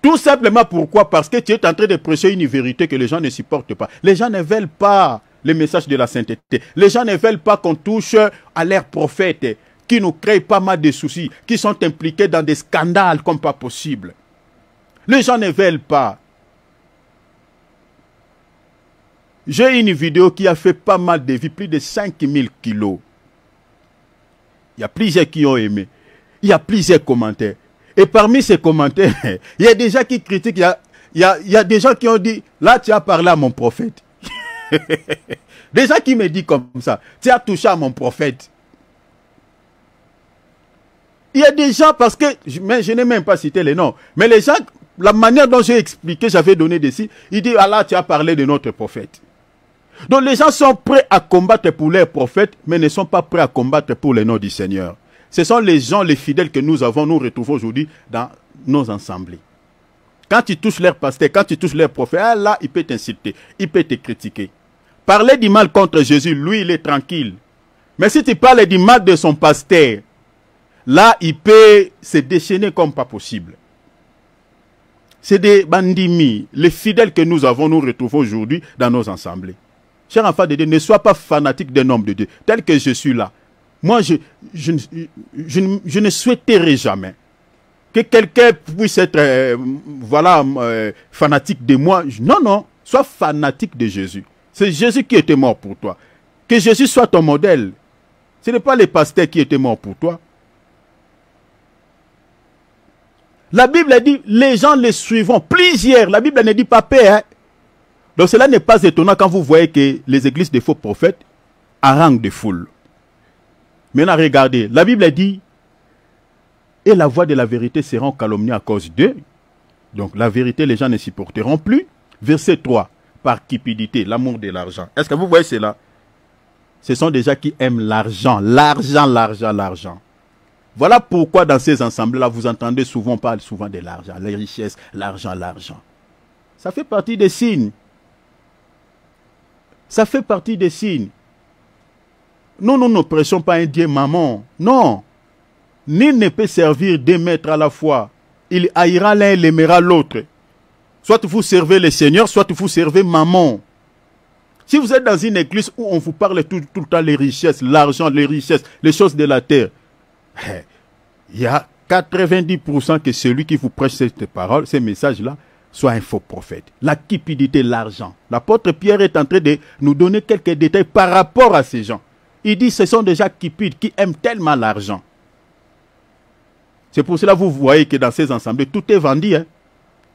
Tout simplement pourquoi? Parce que tu es en train de prêcher une vérité que les gens ne supportent pas. Les gens ne veulent pas le message de la sainteté. Les gens ne veulent pas qu'on touche à leurs prophètes qui nous créent pas mal de soucis, qui sont impliqués dans des scandales comme pas possible. Les gens ne veulent pas. J'ai une vidéo qui a fait pas mal de vues, plus de 5000 kilos. Il y a plusieurs qui ont aimé. Il y a plusieurs commentaires. Et parmi ces commentaires, il y a des gens qui critiquent. Il y a des gens qui ont dit, là tu as parlé à mon prophète. Des gens qui me disent comme ça, tu as touché à mon prophète. Il y a des gens, parce que, mais je n'ai même pas cité les noms, mais les gens, la manière dont j'ai expliqué, j'avais donné des signes, ils disent, ah là tu as parlé de notre prophète. Donc les gens sont prêts à combattre pour leur prophète, mais ne sont pas prêts à combattre pour le nom du Seigneur. Ce sont les gens, les fidèles que nous retrouvons aujourd'hui dans nos assemblées. Quand tu touches leur pasteur, quand tu touches leur prophète, ah là, il peut t'insulter, il peut te critiquer. Parler du mal contre Jésus, lui, il est tranquille. Mais si tu parles du mal de son pasteur, là, il peut se déchaîner comme pas possible. C'est des bandits, les fidèles que nous retrouvons aujourd'hui dans nos assemblées. Chers enfants de Dieu, ne sois pas fanatique d'un homme de Dieu, tel que je suis là. Moi, je ne souhaiterais jamais que quelqu'un puisse être fanatique de moi. Non, non, sois fanatique de Jésus. C'est Jésus qui était mort pour toi. Que Jésus soit ton modèle. Ce n'est pas les pasteurs qui étaient morts pour toi. La Bible dit, les gens les suivront. Plusieurs. La Bible ne dit pas paix. Hein? Donc cela n'est pas étonnant quand vous voyez que les églises des faux prophètes haranguent des foules. Maintenant, regardez. La Bible dit, et la voix de la vérité seront calomniées à cause d'eux. Donc la vérité, les gens ne supporteront plus. Verset 3. Par cupidité, l'amour de l'argent. Est-ce que vous voyez cela? Ce sont des gens qui aiment l'argent. L'argent, l'argent, l'argent. Voilà pourquoi dans ces assemblées-là, vous entendez souvent, on parle souvent de l'argent, les richesses, l'argent, l'argent. Ça fait partie des signes. Ça fait partie des signes. Nous ne prêchons pas un Dieu maman. Non. Nul ne peut servir deux maîtres à la fois. Il haïra l'un et l'aimera l'autre. Soit vous servez le Seigneur, soit vous servez maman. Si vous êtes dans une église où on vous parle tout le temps les richesses, l'argent, les richesses, les choses de la terre, il y a 90% que celui qui vous prêche cette parole, ces messages-là, soit un faux prophète. La cupidité, l'argent. L'apôtre Pierre est en train de nous donner quelques détails par rapport à ces gens. Il dit ce sont des gens cupides qui aiment tellement l'argent. C'est pour cela que vous voyez que dans ces assemblées, tout est vendu. Hein?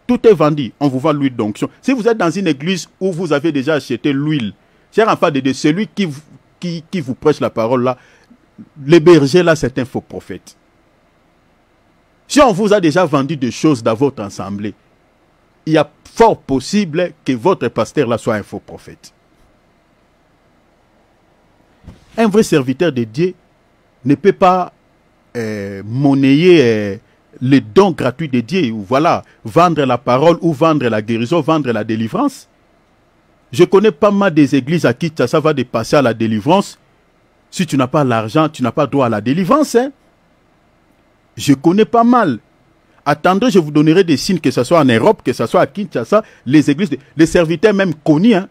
Tout est vendu. On vous vend l'huile d'onction. Si vous êtes dans une église où vous avez déjà acheté l'huile, cher enfant de Dieu, celui qui vous prêche la parole là, le berger là, c'est un faux prophète. Si on vous a déjà vendu des choses dans votre assemblée, il y a fort possible que votre pasteur là soit un faux prophète. Un vrai serviteur de Dieu ne peut pas monnayer les dons gratuits de Dieu. Voilà, vendre la parole ou vendre la guérison, vendre la délivrance. Je connais pas mal des églises à qui ça va de passer à la délivrance. Si tu n'as pas l'argent, tu n'as pas droit à la délivrance. Hein? Je connais pas mal. Attendez, je vous donnerai des signes, que ce soit en Europe, que ce soit à Kinshasa, les églises, les serviteurs même connus. Hein?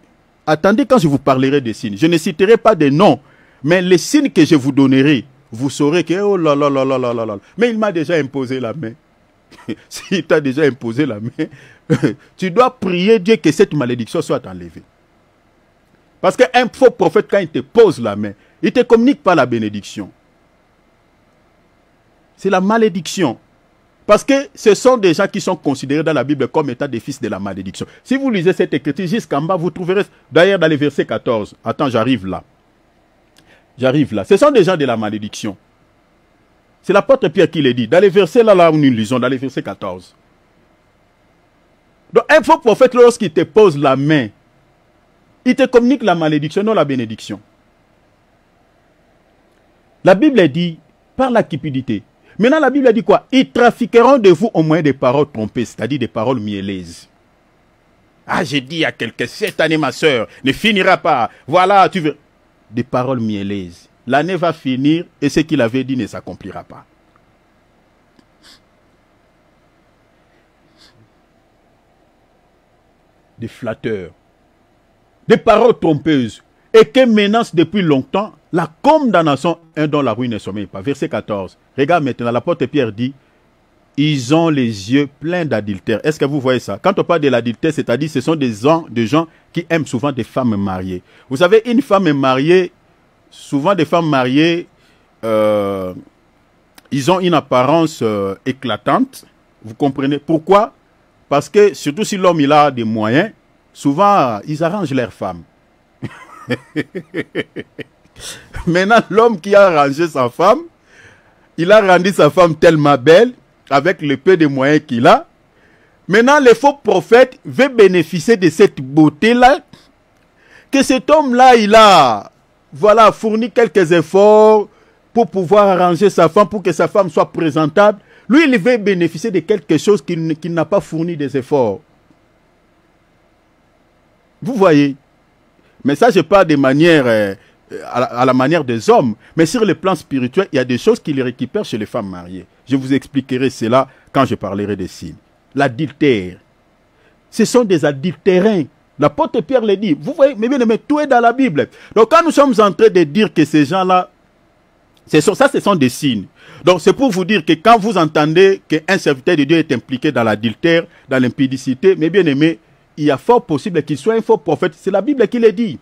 Attendez quand je vous parlerai des signes. Je ne citerai pas des noms, mais les signes que je vous donnerai, vous saurez que, oh là là là là là là là. Mais il m'a déjà imposé la main. S'il t'a déjà imposé la main, tu dois prier Dieu que cette malédiction soit enlevée. Parce qu'un faux prophète, quand il te pose la main, il ne te communique pas la bénédiction. C'est la malédiction. Parce que ce sont des gens qui sont considérés dans la Bible comme étant des fils de la malédiction. Si vous lisez cette écriture jusqu'en bas, vous trouverez, d'ailleurs dans le verset 14, attends, j'arrive là. J'arrive là. Ce sont des gens de la malédiction. C'est l'apôtre Pierre qui le dit. Dans les versets là où nous lisons, dans les versets 14. Donc un faux prophète, lorsqu'il te pose la main, il te communique la malédiction, non la bénédiction. La Bible dit, par la cupidité. Maintenant, la Bible dit quoi? Ils trafiqueront de vous au moyen des paroles trompées, c'est-à-dire des paroles mielleuses. Ah, j'ai dit à quelqu'un, cette année, ma soeur, ne finira pas. Voilà, tu veux. Des paroles mielleuses. L'année va finir et ce qu'il avait dit ne s'accomplira pas. des flatteurs, des paroles trompeuses, et qui menacent depuis longtemps la condamnation, un dont la ruine ne sommeille pas. Verset 14. Regarde maintenant, l'apôtre Pierre dit, ils ont les yeux pleins d'adultère. Est-ce que vous voyez ça? Quand on parle de l'adultère, c'est-à-dire ce sont des gens qui aiment souvent des femmes mariées. Vous savez, une femme mariée, souvent des femmes mariées, ils ont une apparence éclatante. Vous comprenez pourquoi? Parce que, surtout si l'homme il a des moyens, souvent ils arrangent leurs femmes. Maintenant, l'homme qui a arrangé sa femme, il a rendu sa femme tellement belle, avec le peu de moyens qu'il a. Maintenant, le faux prophète veut bénéficier de cette beauté-là, que cet homme-là, il a, voilà, fourni quelques efforts pour pouvoir arranger sa femme, pour que sa femme soit présentable. Lui, il veut bénéficier de quelque chose qu'il n'a pas fourni des efforts. Vous voyez? Mais ça, je parle de manière, à la manière des hommes. Mais sur le plan spirituel, il y a des choses qu'il récupère chez les femmes mariées. Je vous expliquerai cela quand je parlerai des signes. L'adultère. Ce sont des adultérins. L'apôtre Pierre le dit. Vous voyez, mais bien aimé, tout est dans la Bible. Donc quand nous sommes en train de dire que ces gens-là, ce sont des signes. Donc c'est pour vous dire que quand vous entendez qu'un serviteur de Dieu est impliqué dans l'adultère, dans l'impudicité, mais bien aimé, il y a fort possible qu'il soit un faux prophète. C'est la Bible qui le dit.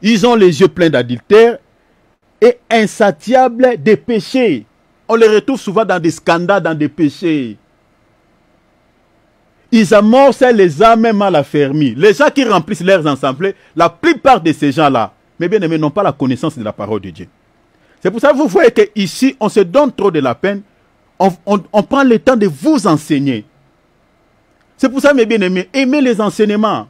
Ils ont les yeux pleins d'adultère et insatiables des péchés. On les retrouve souvent dans des scandales, dans des péchés. Ils amorcent les âmes mal affermies. Les gens qui remplissent leurs assemblées, la plupart de ces gens-là, mais bien aimés, n'ont pas la connaissance de la parole de Dieu. C'est pour ça que vous voyez qu'ici, on se donne trop de la peine. On prend le temps de vous enseigner. C'est pour ça, mes bien-aimés, aimez les enseignements.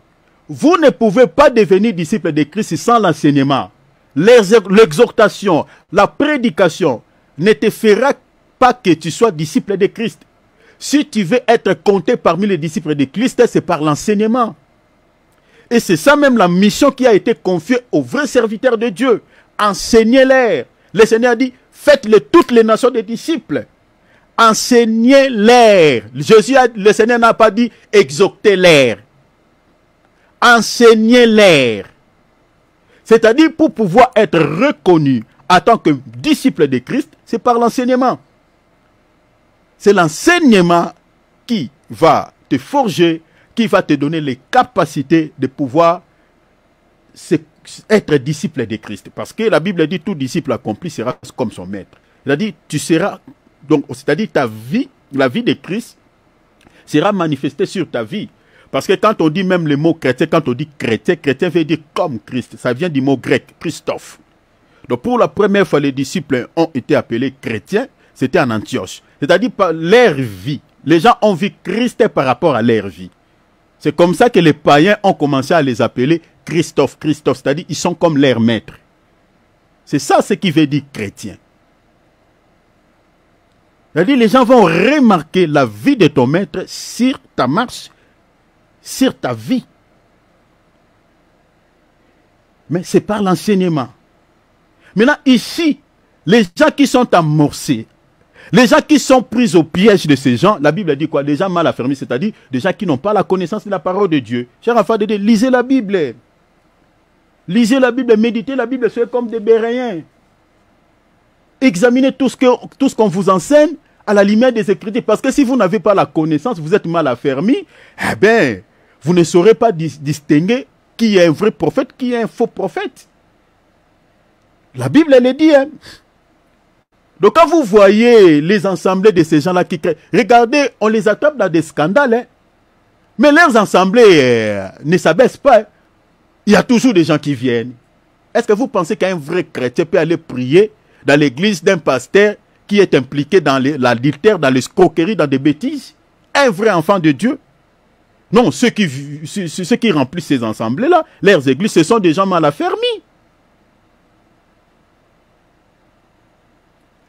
Vous ne pouvez pas devenir disciple de Christ sans l'enseignement. L'exhortation, la prédication ne te fera pas que tu sois disciple de Christ. Si tu veux être compté parmi les disciples de Christ, c'est par l'enseignement. Et c'est ça même la mission qui a été confiée aux vrais serviteurs de Dieu. Enseignez-les. Le Seigneur dit, faites-le toutes les nations des disciples. Enseignez-les. Le Seigneur n'a pas dit exhortez-les. Enseignez-les. C'est-à-dire pour pouvoir être reconnu en tant que disciple de Christ, c'est par l'enseignement. C'est l'enseignement qui va te forger, qui va te donner les capacités de pouvoir être disciple de Christ. Parce que la Bible dit tout disciple accompli sera comme son maître. Il a dit tu seras, donc c'est-à-dire ta vie, la vie de Christ sera manifestée sur ta vie. Parce que quand on dit même le mot chrétien, quand on dit chrétien, chrétien veut dire comme Christ. Ça vient du mot grec, Christophe. Donc pour la première fois, les disciples ont été appelés chrétiens, c'était en Antioche. C'est-à-dire par leur vie. Les gens ont vu Christ par rapport à leur vie. C'est comme ça que les païens ont commencé à les appeler Christophe, Christophe. C'est-à-dire ils sont comme leur maître. C'est ça ce qui veut dire chrétien. C'est-à-dire les gens vont remarquer la vie de ton maître sur ta marche, sur ta vie. Mais c'est par l'enseignement. Maintenant, ici, les gens qui sont amorcés, les gens qui sont pris au piège de ces gens, la Bible dit quoi? Les gens mal affermis, c'est-à-dire des gens qui n'ont pas la connaissance de la parole de Dieu. Cher enfant de Dieu, lisez la Bible. Lisez la Bible, méditez la Bible, soyez comme des Béréens. Examinez tout ce qu'on vous enseigne à la lumière des Écritures. Parce que si vous n'avez pas la connaissance, vous êtes mal affermis, eh bien, vous ne saurez pas distinguer qui est un vrai prophète, qui est un faux prophète. La Bible, elle le dit, hein. Donc quand vous voyez les assemblées de ces gens-là qui créent, regardez, on les attrape dans des scandales, hein. Mais leurs assemblées ne s'abaissent pas. Hein. Il y a toujours des gens qui viennent. Est-ce que vous pensez qu'un vrai chrétien peut aller prier dans l'église d'un pasteur qui est impliqué dans l'adultère, dans l'escroquerie, dans des bêtises? Un vrai enfant de Dieu? Non, ceux qui remplissent ces assemblées-là, leurs églises, ce sont des gens mal affermis.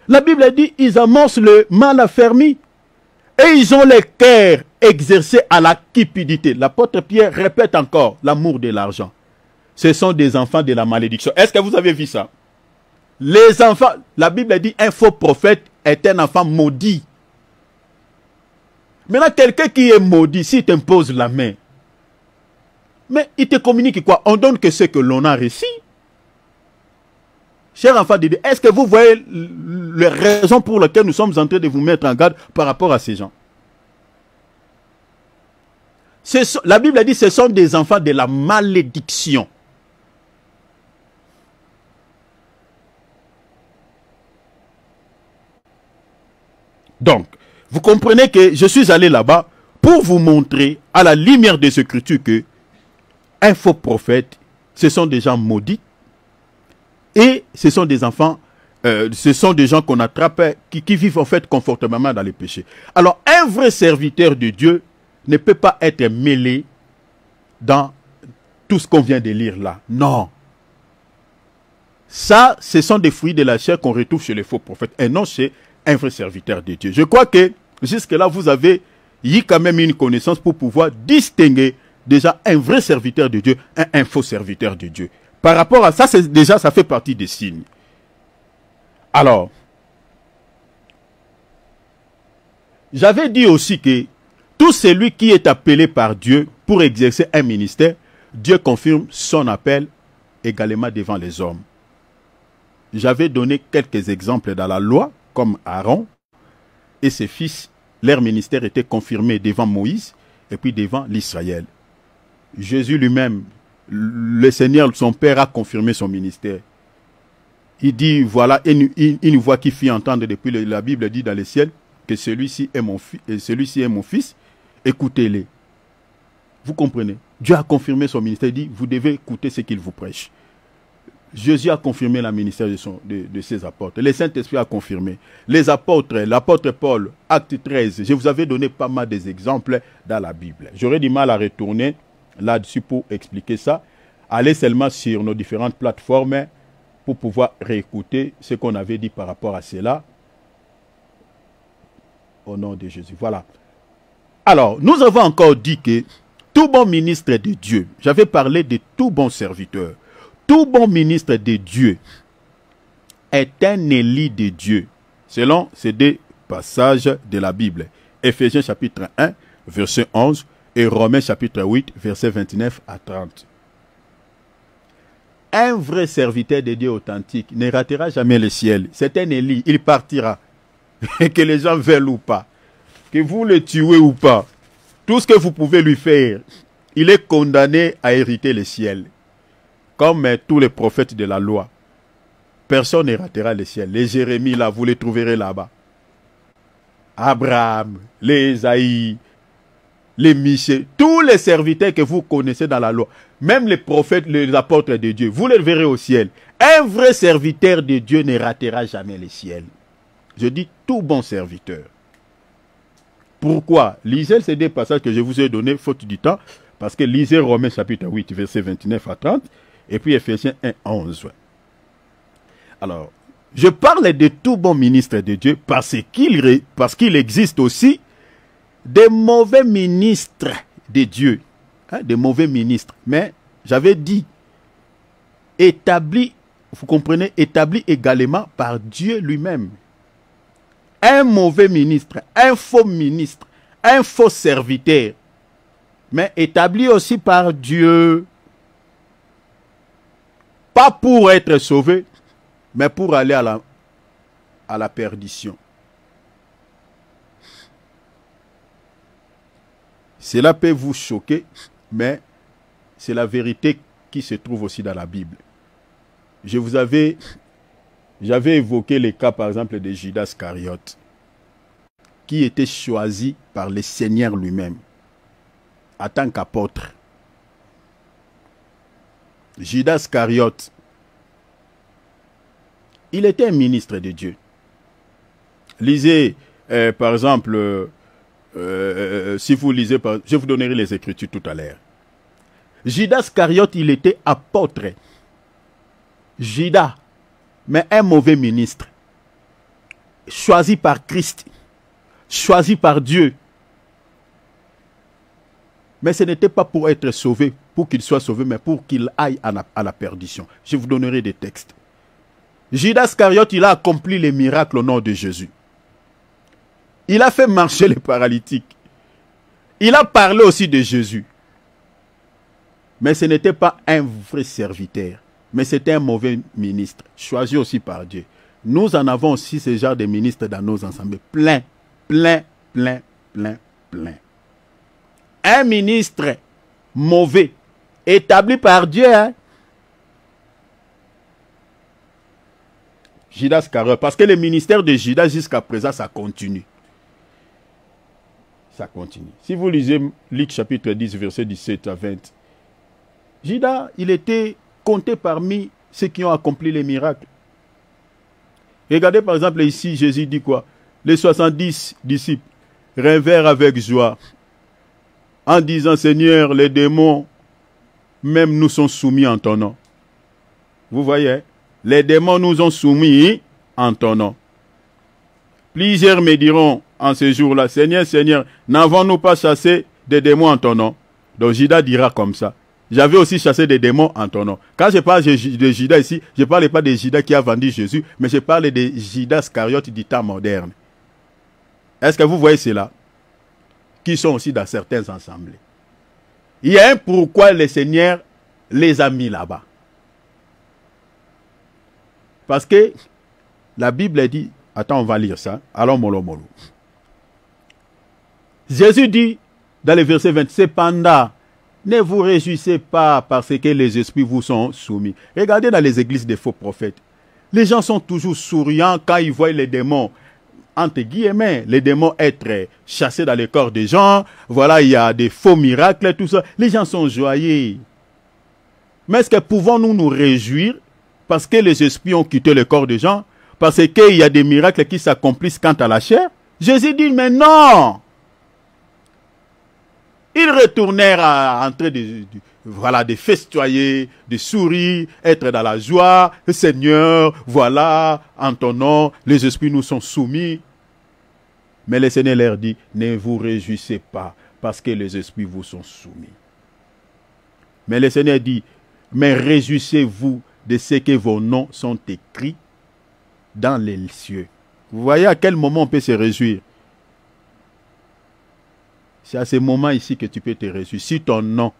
La Bible dit, ils amorcent le mal affermi et ils ont les cœurs exercés à la cupidité. L'apôtre Pierre répète encore l'amour de l'argent. Ce sont des enfants de la malédiction. Est-ce que vous avez vu ça? Les enfants, la Bible dit, un faux prophète est un enfant maudit. Maintenant, quelqu'un qui est maudit, s'il t'impose la main, Mais il te communique quoi? On donne que ce que l'on a reçu. Chers enfants de Dieu, est-ce que vous voyez les raisons pour lesquelles nous sommes en train de vous mettre en garde par rapport à ces gens? La Bible a dit que ce sont des enfants de la malédiction. Donc, vous comprenez que je suis allé là-bas pour vous montrer, à la lumière des Écritures, que un faux prophète, ce sont des gens maudits et ce sont des enfants, ce sont des gens qu'on attrape, qui vivent en fait confortablement dans les péchés. Alors, un vrai serviteur de Dieu ne peut pas être mêlé dans tout ce qu'on vient de lire là. Non. Ça, ce sont des fruits de la chair qu'on retrouve chez les faux prophètes et non chez un vrai serviteur de Dieu. Je crois que jusque-là, vous avez eu quand même une connaissance pour pouvoir distinguer déjà un vrai serviteur de Dieu, un faux serviteur de Dieu. Par rapport à ça, déjà, ça fait partie des signes. Alors, j'avais dit aussi que tout celui qui est appelé par Dieu pour exercer un ministère, Dieu confirme son appel également devant les hommes. J'avais donné quelques exemples dans la loi, comme Aaron et ses fils. Leur ministère était confirmé devant Moïse et puis devant l'Israël. Jésus lui-même, le Seigneur, son Père, a confirmé son ministère. Il dit, voilà, une voix qui fit entendre depuis la Bible dit dans les ciels que celui-ci est mon fils, écoutez-les. Vous comprenez? Dieu a confirmé son ministère, il dit, vous devez écouter ce qu'il vous prêche. Jésus a confirmé le ministère de ses apôtres. Le Saint-Esprit a confirmé. Les apôtres, l'apôtre Paul, acte 13, je vous avais donné pas mal d'exemples dans la Bible. J'aurais du mal à retourner là-dessus pour expliquer ça. Allez seulement sur nos différentes plateformes pour pouvoir réécouter ce qu'on avait dit par rapport à cela. Au nom de Jésus. Voilà. Alors, nous avons encore dit que tout bon ministre de Dieu, j'avais parlé de tout bon serviteur, tout bon ministre de Dieu est un élu de Dieu, selon ces deux passages de la Bible. Éphésiens chapitre 1, verset 11 et Romains chapitre 8, verset 29 à 30. Un vrai serviteur de Dieu authentique ne ratera jamais le ciel. C'est un élu, il partira. Que les gens veulent ou pas, que vous le tuez ou pas, tout ce que vous pouvez lui faire, il est condamné à hériter le ciel. Comme tous les prophètes de la loi. Personne ne ratera le ciel. Les Jérémie, là, vous les trouverez là-bas. Abraham, les Isaïe, les Michée, tous les serviteurs que vous connaissez dans la loi, même les prophètes, les apôtres de Dieu, vous les verrez au ciel. Un vrai serviteur de Dieu ne ratera jamais le ciel. Je dis tout bon serviteur. Pourquoi? Lisez ces deux passages que je vous ai donnés, faute du temps, parce que lisez Romains chapitre 8, verset 29 à 30, et puis Éphésiens 1, 11. Alors, je parle de tout bon ministre de Dieu parce qu'il existe aussi des mauvais ministres de Dieu. Hein, des mauvais ministres. Mais, j'avais dit, établis, vous comprenez, établis également par Dieu lui-même. Un mauvais ministre, un faux serviteur, mais établi aussi par Dieu. Pas pour être sauvé, mais pour aller à la perdition. Cela peut vous choquer, mais c'est la vérité qui se trouve aussi dans la Bible. J'avais évoqué les cas, par exemple, de Judas Iscariote, qui était choisi par le Seigneur lui-même, en tant qu'apôtre. Judas Iscariote, il était un ministre de Dieu. Lisez, par exemple, si vous lisez, je vous donnerai les Écritures tout à l'heure. Judas Iscariote, il était apôtre. Judas, mais un mauvais ministre, choisi par Christ, choisi par Dieu. Mais ce n'était pas pour être sauvé, pour qu'il soit sauvé, mais pour qu'il aille à la perdition. Je vous donnerai des textes. Judas Iscariote, il a accompli les miracles au nom de Jésus. Il a fait marcher les paralytiques. Il a parlé aussi de Jésus. Mais ce n'était pas un vrai serviteur. Mais c'était un mauvais ministre, choisi aussi par Dieu. Nous en avons aussi ce genre de ministres dans nos assemblées. Plein, plein, plein, plein, plein. Un ministre mauvais, établi par Dieu. Hein? Judas Iscariote. Parce que le ministère de Judas jusqu'à présent, ça continue. Ça continue. Si vous lisez Luc chapitre 10, verset 17 à 20, Judas, il était compté parmi ceux qui ont accompli les miracles. Regardez par exemple ici, Jésus dit quoi? Les 70 disciples rêvèrent avec joie en disant, Seigneur, les démons même nous sont soumis en ton nom. Vous voyez, les démons nous ont soumis en ton nom. Plusieurs me diront en ce jour-là, Seigneur, Seigneur, n'avons-nous pas chassé des démons en ton nom? Donc Judas dira comme ça. J'avais aussi chassé des démons en ton nom. Quand je parle de Judas ici, je ne parle pas de Judas qui a vendu Jésus, mais je parle de Judas Iscariote du temps moderne. Est-ce que vous voyez cela? Qui sont aussi dans certaines assemblées. Il y a un pourquoi le Seigneur les a mis là-bas. Parce que la Bible dit, attends, on va lire ça. Allons, mollo, mollo. Jésus dit, dans le verset 20, cependant, ne vous réjouissez pas parce que les esprits vous sont soumis. Regardez dans les églises des faux prophètes. Les gens sont toujours souriants quand ils voient les démons, entre guillemets, les démons être chassés dans les corps des gens. Voilà, il y a des faux miracles, tout ça. Les gens sont joyeux. Mais est-ce que pouvons-nous nous réjouir parce que les esprits ont quitté le corps des gens? Parce qu'il y a des miracles qui s'accomplissent quant à la chair? Jésus dit, mais non! Ils retournèrent en train de festoyer, de sourire, être dans la joie. Seigneur, voilà, en ton nom, les esprits nous sont soumis. Mais le Seigneur leur dit, ne vous réjouissez pas, parce que les esprits vous sont soumis. Mais le Seigneur dit, mais réjouissez-vous de ce que vos noms sont écrits dans les cieux. Vous voyez à quel moment on peut se réjouir? C'est à ce moment ici que tu peux te réjouir. Si ton nom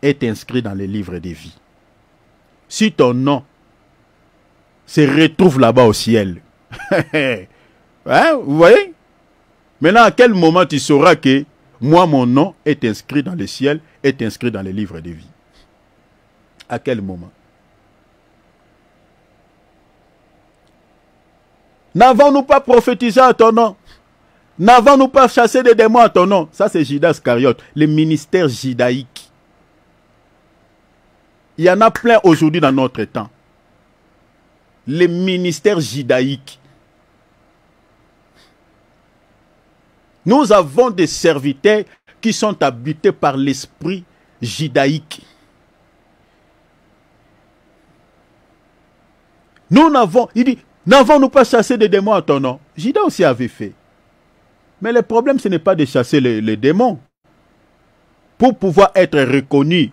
est inscrit dans les livres de vie. Si ton nom se retrouve là-bas au ciel. Hein, vous voyez? Maintenant, à quel moment tu sauras que moi, mon nom est inscrit dans le ciel, est inscrit dans les livres de vie? À quel moment? N'avons-nous pas prophétisé à ton nom? N'avons-nous pas chassé des démons à ton nom? Ça, c'est Judas Iscariote, le ministère judaïque. Il y en a plein aujourd'hui dans notre temps. Le ministère judaïque. Nous avons des serviteurs qui sont habités par l'esprit judaïque. Nous n'avons, il dit, n'avons-nous pas chassé des démons à ton nom? Judas aussi avait fait. Mais le problème, ce n'est pas de chasser les démons. Pour pouvoir être reconnu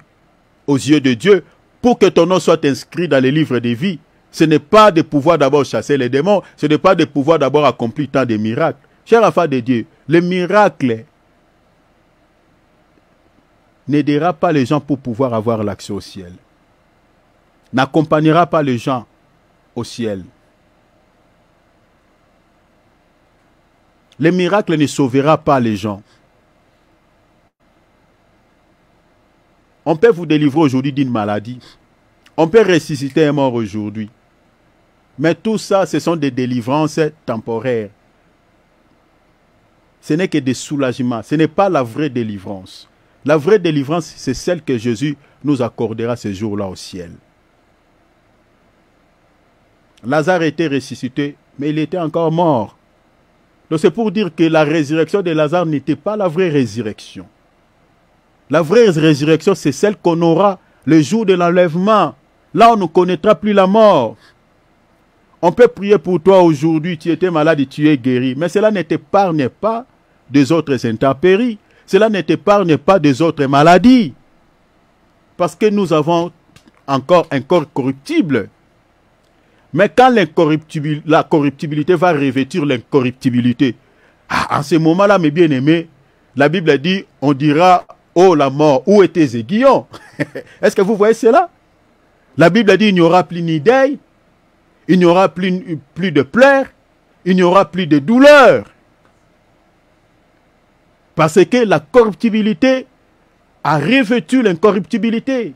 aux yeux de Dieu, pour que ton nom soit inscrit dans les livres de vie, ce n'est pas de pouvoir d'abord chasser les démons, ce n'est pas de pouvoir d'abord accomplir tant de miracles. Cher enfant de Dieu, le miracle n'aidera pas les gens pour pouvoir avoir l'accès au ciel. N'accompagnera pas les gens au ciel. Le miracle ne sauvera pas les gens. On peut vous délivrer aujourd'hui d'une maladie. On peut ressusciter un mort aujourd'hui. Mais tout ça, ce sont des délivrances temporaires. Ce n'est que des soulagements. Ce n'est pas la vraie délivrance. La vraie délivrance, c'est celle que Jésus nous accordera ce jour-là au ciel. Lazare était ressuscité, mais il était encore mort. Donc c'est pour dire que la résurrection de Lazare n'était pas la vraie résurrection. La vraie résurrection, c'est celle qu'on aura le jour de l'enlèvement. Là, on ne connaîtra plus la mort. On peut prier pour toi aujourd'hui, tu étais malade et tu es guéri. Mais cela ne t'épargne pas des autres intempéries. Cela ne t'épargne pas des autres maladies. Parce que nous avons encore un corps corruptible. Mais quand la corruptibilité va revêtir l'incorruptibilité, en ce moment-là, mes bien-aimés, la Bible dit, on dira Oh la mort, où est tes aiguillons? Est-ce que vous voyez cela? La Bible a dit, il n'y aura plus ni deuil, il n'y aura plus de pleurs, il n'y aura plus de douleur. Parce que la corruptibilité a revêtu l'incorruptibilité.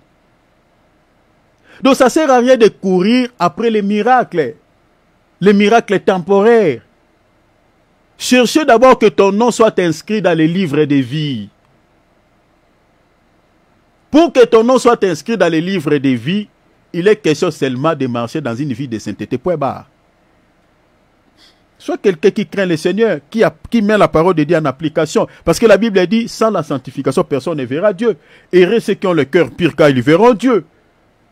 Donc ça ne sert à rien de courir après les miracles temporaires. Cherchez d'abord que ton nom soit inscrit dans les livres de vie. Pour que ton nom soit inscrit dans les livres de vie, il est question seulement de marcher dans une vie de sainteté. Point barre. Sois quelqu'un qui craint le Seigneur, qui met la parole de Dieu en application. Parce que la Bible dit, sans la sanctification, personne ne verra Dieu. Heureux ceux qui ont le cœur pur, car ils verront Dieu.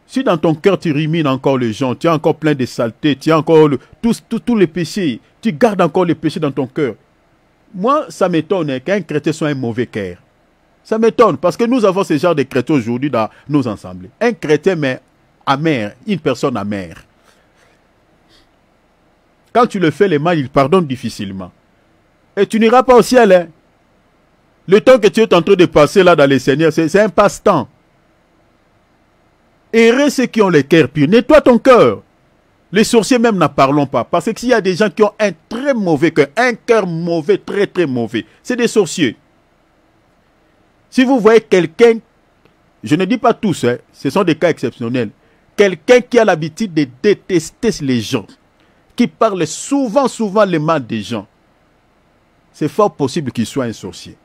Si dans ton cœur tu rumines encore les gens, tu as encore plein de saletés, tu as encore tous les péchés, tu gardes encore les péchés dans ton cœur. Moi, ça m'étonne qu'un chrétien soit un mauvais cœur. Ça m'étonne, parce que nous avons ce genre de chrétiens aujourd'hui dans nos assemblées. Un chrétien, mais amer, une personne amère. Quand tu le fais les mal, il pardonne difficilement. Et tu n'iras pas au ciel. Hein. Le temps que tu es en train de passer là dans les seigneurs, c'est un passe-temps. Heureux ceux qui ont le cœur pur. Nettoie ton cœur. Les sorciers même n'en parlons pas. Parce que s'il y a des gens qui ont un très mauvais cœur, un cœur mauvais, très très mauvais, c'est des sorciers. Si vous voyez quelqu'un, je ne dis pas tous, hein, ce sont des cas exceptionnels, quelqu'un qui a l'habitude de détester les gens, qui parle souvent les mal des gens, c'est fort possible qu'il soit un sorcier.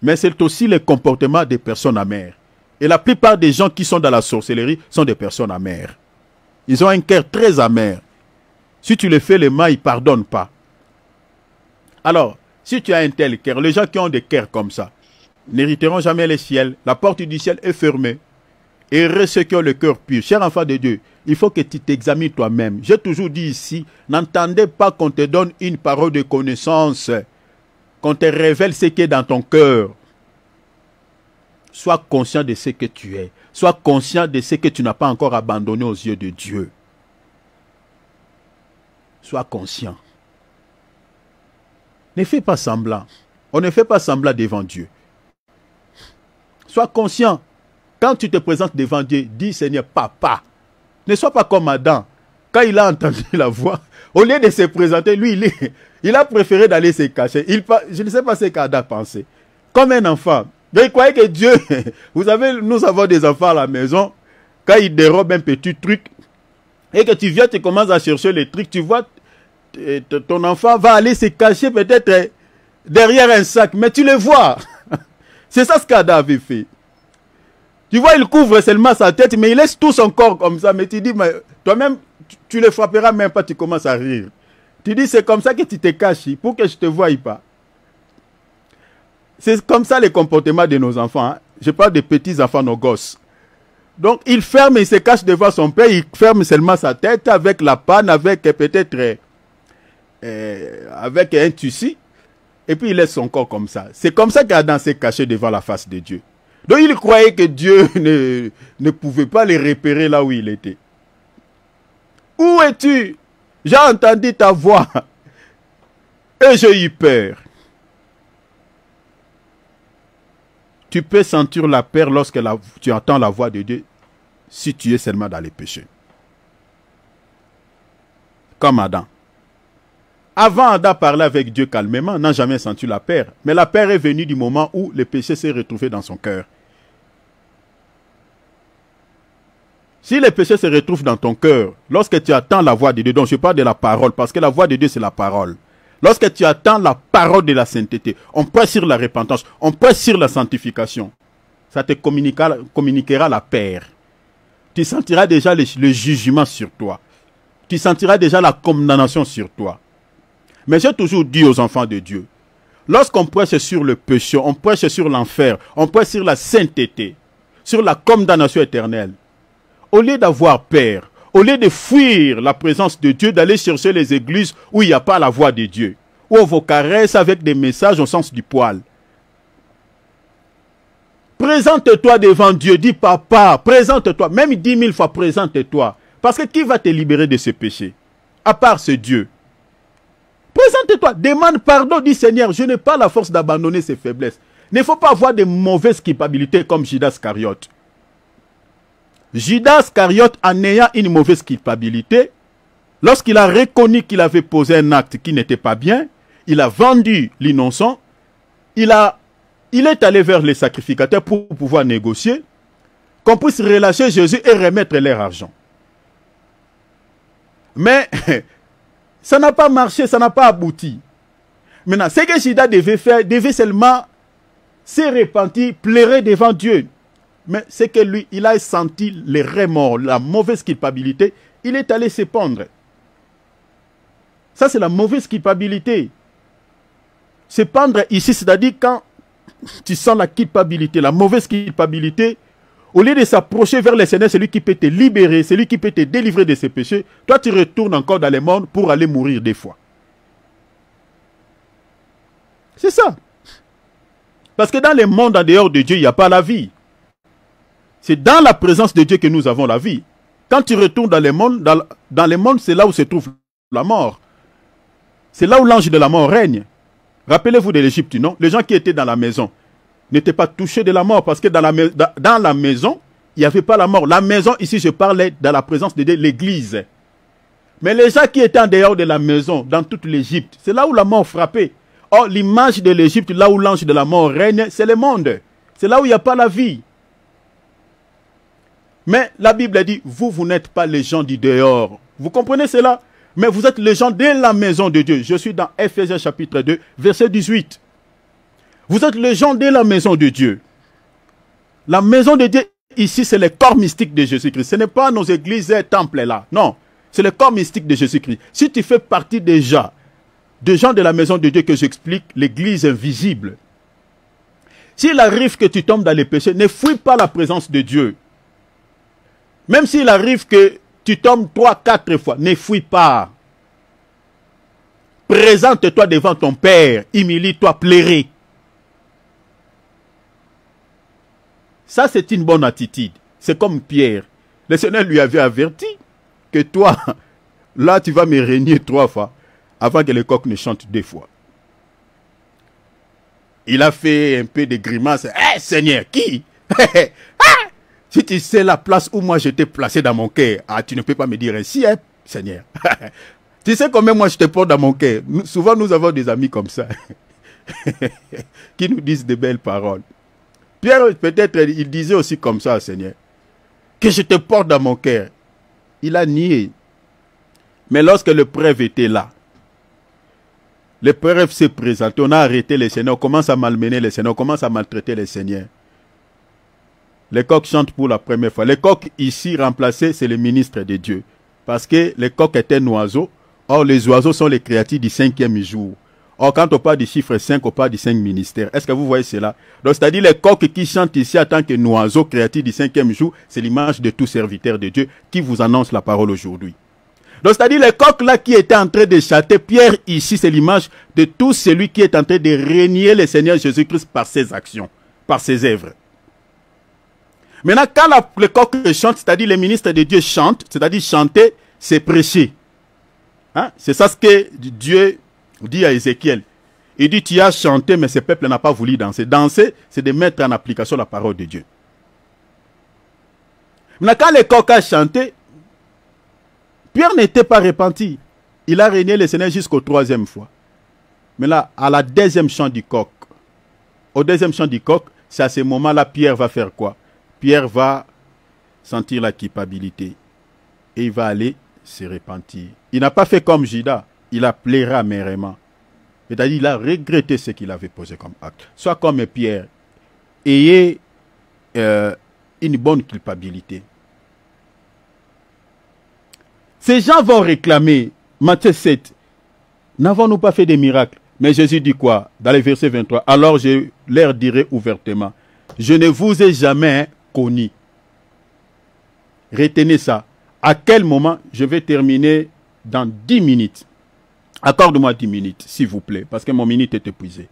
Mais c'est aussi le comportement des personnes amères. Et la plupart des gens qui sont dans la sorcellerie sont des personnes amères. Ils ont un cœur très amer. Si tu le fais le mal, ils ne pardonnent pas. Alors, si tu as un tel cœur, les gens qui ont des cœurs comme ça n'hériteront jamais le ciel. La porte du ciel est fermée. Heureux ceux qui ont le cœur pur. Cher enfant de Dieu, il faut que tu t'examines toi-même. J'ai toujours dit ici, n'entendez pas qu'on te donne une parole de connaissance, qu'on te révèle ce qui est dans ton cœur. Sois conscient de ce que tu es. Sois conscient de ce que tu n'as pas encore abandonné aux yeux de Dieu. Sois conscient. Ne fais pas semblant. On ne fait pas semblant devant Dieu. Sois conscient. Quand tu te présentes devant Dieu, dis Seigneur, Papa. Ne sois pas comme Adam. Quand il a entendu la voix, au lieu de se présenter, lui, il a préféré d'aller se cacher. Je ne sais pas ce qu'Adam pensait. Comme un enfant. Il croyait que Dieu, vous savez, nous avons des enfants à la maison, quand ils dérobent un petit truc, et que tu viens, tu commences à chercher les trucs, tu vois, ton enfant va aller se cacher peut-être derrière un sac, mais tu le vois. C'est ça ce qu'Adam avait fait. Tu vois, il couvre seulement sa tête, mais il laisse tout son corps comme ça, mais tu dis, toi-même, tu le frapperas même pas, tu commences à rire. Tu dis, c'est comme ça que tu te caches, pour que je ne te voie pas. C'est comme ça le comportement de nos enfants. Hein. Je parle des petits enfants, nos gosses. Donc, il ferme, il se cache devant son père, il ferme seulement sa tête avec la panne, avec peut-être avec un tissu, et puis il laisse son corps comme ça. C'est comme ça qu'Adam s'est caché devant la face de Dieu. Donc, il croyait que Dieu ne pouvait pas les repérer là où il était. Où es-tu? J'ai entendu ta voix et j'ai eu peur. Tu peux sentir la peur lorsque tu entends la voix de Dieu si tu es seulement dans les péchés. Comme Adam. Avant, Adam parlait avec Dieu calmement, n'a jamais senti la peur. Mais la peur est venue du moment où le péché s'est retrouvé dans son cœur. Si le péché se retrouve dans ton cœur, lorsque tu attends la voix de Dieu, donc je parle de la parole, parce que la voix de Dieu c'est la parole. Lorsque tu attends la parole de la sainteté, on presse sur la repentance, on presse sur la sanctification. Ça te communiquera la paix. Tu sentiras déjà le jugement sur toi. Tu sentiras déjà la condamnation sur toi. Mais j'ai toujours dit aux enfants de Dieu, lorsqu'on prêche sur le péché, on prêche sur l'enfer, on prêche sur la sainteté, sur la condamnation éternelle, au lieu d'avoir peur, au lieu de fuir la présence de Dieu, d'aller chercher les églises où il n'y a pas la voix de Dieu, où on vous caresse avec des messages au sens du poil. Présente-toi devant Dieu, dis Papa, présente-toi, même 10 000 fois présente-toi. Parce que qui va te libérer de ce péché? À part ce Dieu. Présente-toi, demande pardon, dis Seigneur, je n'ai pas la force d'abandonner ces faiblesses. Il ne faut pas avoir de mauvaises culpabilités comme Judas Iscariote. Judas Iscariote, en ayant une mauvaise culpabilité, lorsqu'il a reconnu qu'il avait posé un acte qui n'était pas bien, il a vendu l'innocent, il est allé vers les sacrificateurs pour pouvoir négocier, qu'on puisse relâcher Jésus et remettre leur argent. Mais ça n'a pas marché, ça n'a pas abouti. Maintenant, ce que Judas devait faire, devait seulement se repentir, pleurer devant Dieu. Mais c'est que lui, il a senti les remords, la mauvaise culpabilité, il est allé se pendre. Ça, c'est la mauvaise culpabilité. Se pendre ici, c'est-à-dire quand tu sens la culpabilité, la mauvaise culpabilité, au lieu de s'approcher vers le Seigneur, celui qui peut te libérer, celui qui peut te délivrer de ses péchés, toi tu retournes encore dans le monde pour aller mourir des fois. C'est ça. Parce que dans le monde en dehors de Dieu, il n'y a pas la vie. C'est dans la présence de Dieu que nous avons la vie. Quand tu retournes dans le monde, dans le monde, c'est là où se trouve la mort. C'est là où l'ange de la mort règne. Rappelez-vous de l'Égypte, non? Les gens qui étaient dans la maison n'étaient pas touchés de la mort parce que dans la maison, il n'y avait pas la mort. La maison, ici, je parlais dans la présence de Dieu, l'église. Mais les gens qui étaient en dehors de la maison, dans toute l'Égypte, c'est là où la mort frappait. Or, l'image de l'Égypte, là où l'ange de la mort règne, c'est le monde. C'est là où il n'y a pas la vie. Mais la Bible dit, vous n'êtes pas les gens du dehors. Vous comprenez cela? Mais vous êtes les gens de la maison de Dieu. Je suis dans Ephésiens chapitre 2, verset 18. Vous êtes les gens de la maison de Dieu. La maison de Dieu, ici, c'est le corps mystique de Jésus-Christ. Ce n'est pas nos églises et temples là. Non, c'est le corps mystique de Jésus-Christ. Si tu fais partie déjà des gens de la maison de Dieu que j'explique, l'église invisible. S'il arrive que tu tombes dans les péchés, ne fuis pas la présence de Dieu. Même s'il arrive que tu tombes 3, 4 fois, ne fuis pas. Présente-toi devant ton Père, humilie-toi, plairer. Ça, c'est une bonne attitude. C'est comme Pierre. Le Seigneur lui avait averti que toi, là, tu vas me régner 3 fois avant que le coq ne chante 2 fois. Il a fait un peu de grimace. Eh, Seigneur, qui? Si tu sais la place où moi je t'ai placé dans mon cœur, tu ne peux pas me dire ainsi, hein, Seigneur. Tu sais combien moi je te porte dans mon cœur. Souvent nous avons des amis comme ça, qui nous disent de belles paroles. Pierre, peut-être, il disait aussi comme ça, Seigneur, que je te porte dans mon cœur. Il a nié. Mais lorsque l'épreuve était là, l'épreuve s'est présentée, on a arrêté les seigneurs, on commence à malmener les seigneurs, on commence à maltraiter les seigneurs. Les coqs chantent pour la première fois. Les coqs ici remplacés, c'est le ministre de Dieu. Parce que les coqs étaient un oiseau. Or, les oiseaux sont les créatures du 5e jour. Or, quand on parle du chiffre 5, on parle du 5 ministères. Est-ce que vous voyez cela? Donc, c'est-à-dire les coqs qui chantent ici en tant que oiseaux créatures du 5e jour, c'est l'image de tout serviteur de Dieu qui vous annonce la parole aujourd'hui. Donc, c'est-à-dire les coqs là qui étaient en train de chanter, Pierre ici, c'est l'image de tout celui qui est en train de régner le Seigneur Jésus-Christ par ses actions, par ses œuvres. Maintenant, quand le coq chante, c'est-à-dire les ministres de Dieu chantent, c'est-à-dire chanter, c'est prêcher. Hein? C'est ça ce que Dieu dit à Ézéchiel. Il dit, tu as chanté, mais ce peuple n'a pas voulu danser. Danser, c'est de mettre en application la parole de Dieu. Maintenant, quand le coq a chanté, Pierre n'était pas repenti. Il a régné le Seigneur jusqu'au 3e fois. Mais là, à la 2e chant du coq, au 2e chant du coq, c'est à ce moment-là, Pierre va faire quoi? Pierre va sentir la culpabilité et il va aller se repentir. Il n'a pas fait comme Judas, il a pleuré amèrement. C'est-à-dire il a regretté ce qu'il avait posé comme acte. Soit comme Pierre, ayez une bonne culpabilité. Ces gens vont réclamer, Matthieu 7, n'avons-nous pas fait des miracles? Mais Jésus dit quoi? Dans le verset 23, alors je leur dirai ouvertement, je ne vous ai jamais connu. Retenez ça. À quel moment? Je vais terminer dans 10 minutes. Accorde-moi 10 minutes, s'il vous plaît, parce que mon minute est épuisée.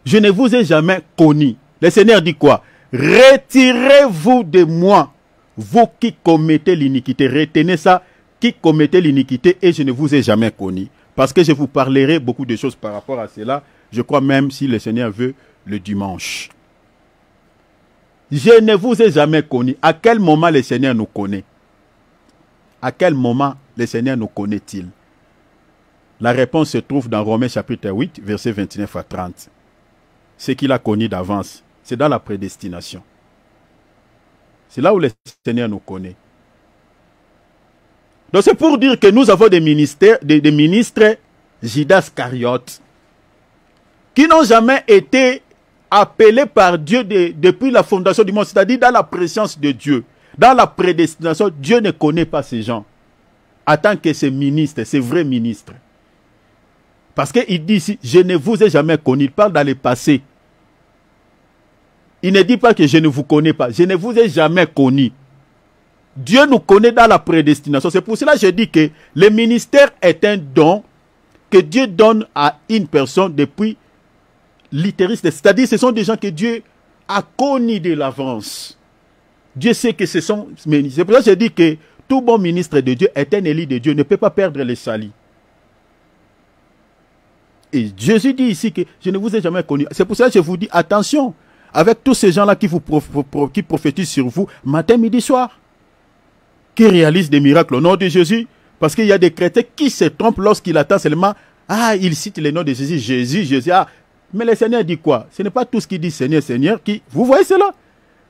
Je ne vous ai jamais connu. Le Seigneur dit quoi? Retirez-vous de moi, vous qui commettez l'iniquité. Retenez ça, qui commettez l'iniquité, et je ne vous ai jamais connu. Parce que je vous parlerai beaucoup de choses par rapport à cela. Je crois même, si le Seigneur veut, le dimanche. Je ne vous ai jamais connu. À quel moment le Seigneur nous connaît? À quel moment le Seigneur nous connaît-il? La réponse se trouve dans Romains chapitre 8, versets 29 à 30. Ce qu'il a connu d'avance, c'est dans la prédestination. C'est là où le Seigneur nous connaît. Donc c'est pour dire que nous avons des ministres Judas Iscariote qui n'ont jamais été appelés par Dieu depuis la fondation du monde, c'est-à-dire dans la présence de Dieu. Dans la prédestination, Dieu ne connaît pas ces gens en tant que ces ministres, ces vrais ministres. Parce qu'il dit ici, je ne vous ai jamais connu. Il parle dans le passé. Il ne dit pas que je ne vous connais pas. Je ne vous ai jamais connu. Dieu nous connaît dans la prédestination. C'est pour cela que je dis que le ministère est un don que Dieu donne à une personne depuis l'éternité. C'est-à-dire ce sont des gens que Dieu a connus de l'avance. Dieu sait que ce sont... C'est pour ça que je dis que tout bon ministre de Dieu est un élu de Dieu, ne peut pas perdre les salis. Et Jésus dit ici que je ne vous ai jamais connu. C'est pour ça que je vous dis attention avec tous ces gens-là qui prophétisent sur vous matin, midi, soir, qui réalisent des miracles au nom de Jésus. Parce qu'il y a des chrétiens qui se trompent lorsqu'ils attendent seulement, ils citent le nom de Jésus, Jésus, mais le Seigneur dit quoi? Ce n'est pas tout ce qui dit Seigneur, Seigneur qui... Vous voyez cela?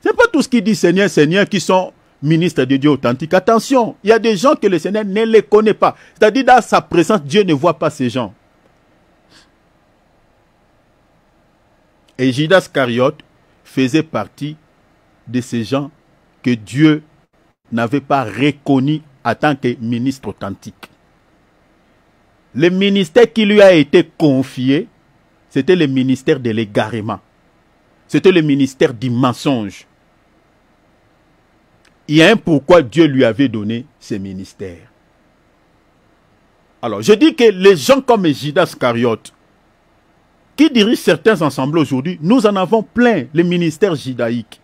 Ce n'est pas tout ce qui dit Seigneur, Seigneur qui sont ministres de Dieu authentiques. Attention, il y a des gens que le Seigneur ne les connaît pas. C'est-à-dire dans sa présence, Dieu ne voit pas ces gens. Et Judas Iscariote faisait partie de ces gens que Dieu n'avait pas reconnus en tant que ministre authentique. Le ministère qui lui a été confié, c'était le ministère de l'égarement. C'était le ministère du mensonge. Il y a un pourquoi Dieu lui avait donné ce ministère. Alors, je dis que les gens comme Judas Iscariote, qui dirigent certains ensembles aujourd'hui, nous en avons plein, les ministères judaïques.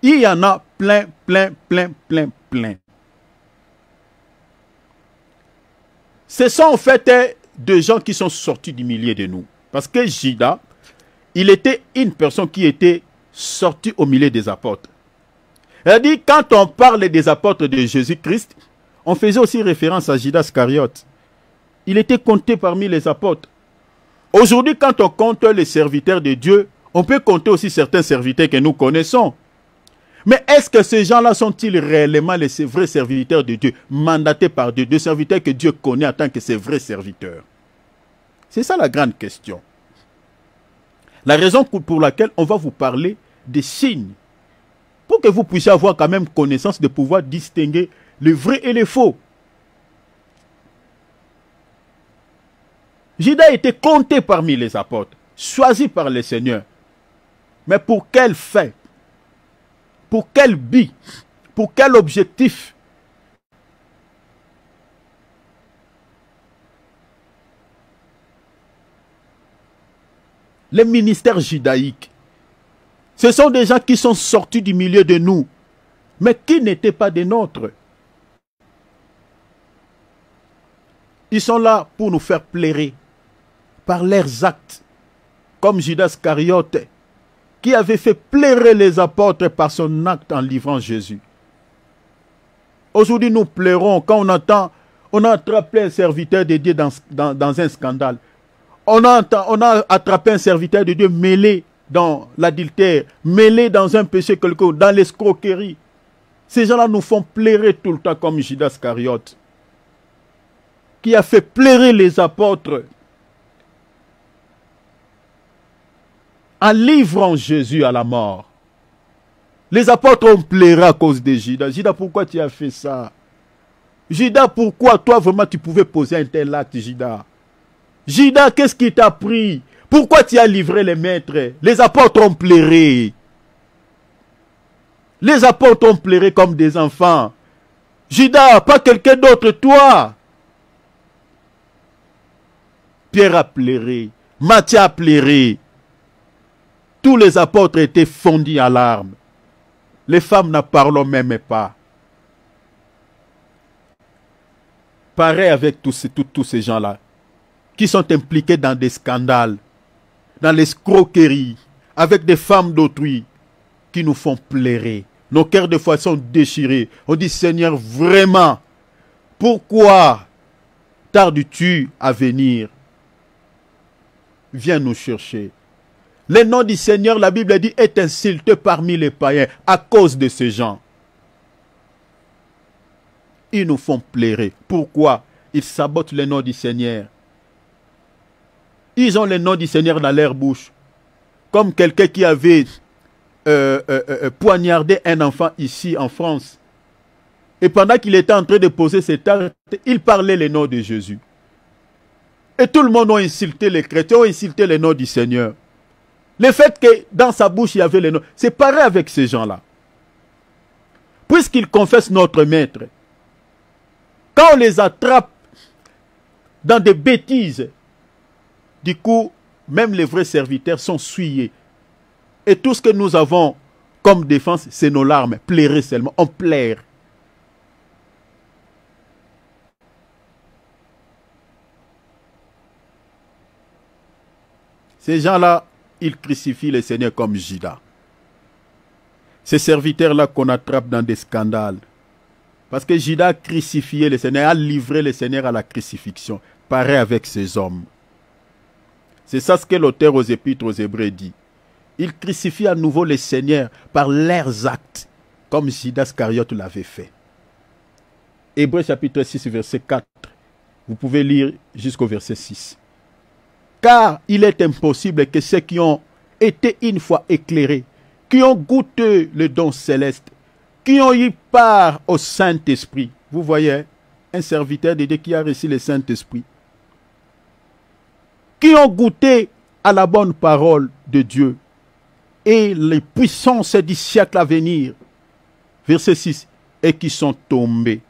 Il y en a plein. Ce sont en fait des gens qui sont sortis du milieu de nous. Parce que Judas, il était une personne qui était sortie au milieu des apôtres. C'est-à-dire, quand on parle des apôtres de Jésus-Christ, on faisait aussi référence à Judas Iscariote. Il était compté parmi les apôtres. Aujourd'hui, quand on compte les serviteurs de Dieu, on peut compter aussi certains serviteurs que nous connaissons. Mais est-ce que ces gens-là sont-ils réellement les vrais serviteurs de Dieu, mandatés par Dieu, des serviteurs que Dieu connaît en tant que ses vrais serviteurs? C'est ça la grande question. La raison pour laquelle on va vous parler des signes, pour que vous puissiez avoir quand même connaissance de pouvoir distinguer le vrai et le faux. Judas était compté parmi les apôtres, choisi par le Seigneur. Mais pour quel fait? Pour quel but? Pour quel objectif? Les ministères judaïques, ce sont des gens qui sont sortis du milieu de nous, mais qui n'étaient pas des nôtres. Ils sont là pour nous faire plairer par leurs actes, comme Judas Iscariote, qui avait fait plairer les apôtres par son acte en livrant Jésus. Aujourd'hui, nous pleurons quand on entend, on a attrapé un serviteur de Dieu dans un scandale. On a attrapé un serviteur de Dieu mêlé dans l'adultère, mêlé dans un péché quelconque, dans l'escroquerie. Ces gens-là nous font plairer tout le temps comme Judas Iscariote, qui a fait plairer les apôtres en livrant Jésus à la mort. Les apôtres ont pleuré à cause de Judas. Judas, pourquoi tu as fait ça? Judas, pourquoi toi vraiment tu pouvais poser un tel acte, Judas? Judas, qu'est-ce qui t'a pris? Pourquoi tu as livré les maîtres? Les apôtres ont pleuré. Les apôtres ont pleuré comme des enfants. Judas, pas quelqu'un d'autre, toi. Pierre a pleuré. Matthieu a pleuré. Tous les apôtres étaient fondus à larmes. Les femmes n'en parlent même pas. Pareil avec tous ces gens-là qui sont impliqués dans des scandales, dans l'escroquerie, avec des femmes d'autrui qui nous font pleurer. Nos cœurs de foi sont déchirés. On dit, Seigneur, vraiment, pourquoi tardes-tu à venir? Viens nous chercher. Le nom du Seigneur, la Bible dit, est insulté parmi les païens à cause de ces gens. Ils nous font pleurer. Pourquoi? Ils sabotent le nom du Seigneur. Ils ont le nom du Seigneur dans leur bouche. Comme quelqu'un qui avait poignardé un enfant ici en France. Et pendant qu'il était en train de poser cet acte, il parlait le nom de Jésus. Et tout le monde a insulté les chrétiens, ont insulté le nom du Seigneur. Le fait que dans sa bouche il y avait le nom, c'est pareil avec ces gens-là. Puisqu'ils confessent notre maître, quand on les attrape dans des bêtises, du coup, même les vrais serviteurs sont souillés. Et tout ce que nous avons comme défense, c'est nos larmes. Pleurer seulement, on pleure. Ces gens-là, ils crucifient le Seigneur comme Judas. Ces serviteurs-là qu'on attrape dans des scandales. Parce que Judas a crucifié le Seigneur, a livré le Seigneur à la crucifixion. Pareil avec ces hommes. C'est ça ce que l'auteur aux Épîtres aux Hébreux dit. Ils crucifient à nouveau le Seigneur par leurs actes, comme Judas Iscariote l'avait fait. Hébreux chapitre 6, verset 4. Vous pouvez lire jusqu'au verset 6. Car il est impossible que ceux qui ont été une fois éclairés, qui ont goûté le don céleste, qui ont eu part au Saint-Esprit. Vous voyez, un serviteur de Dieu qui a reçu le Saint-Esprit. Qui ont goûté à la bonne parole de Dieu et les puissances du siècle à venir. Verset 6. Et qui sont tombés,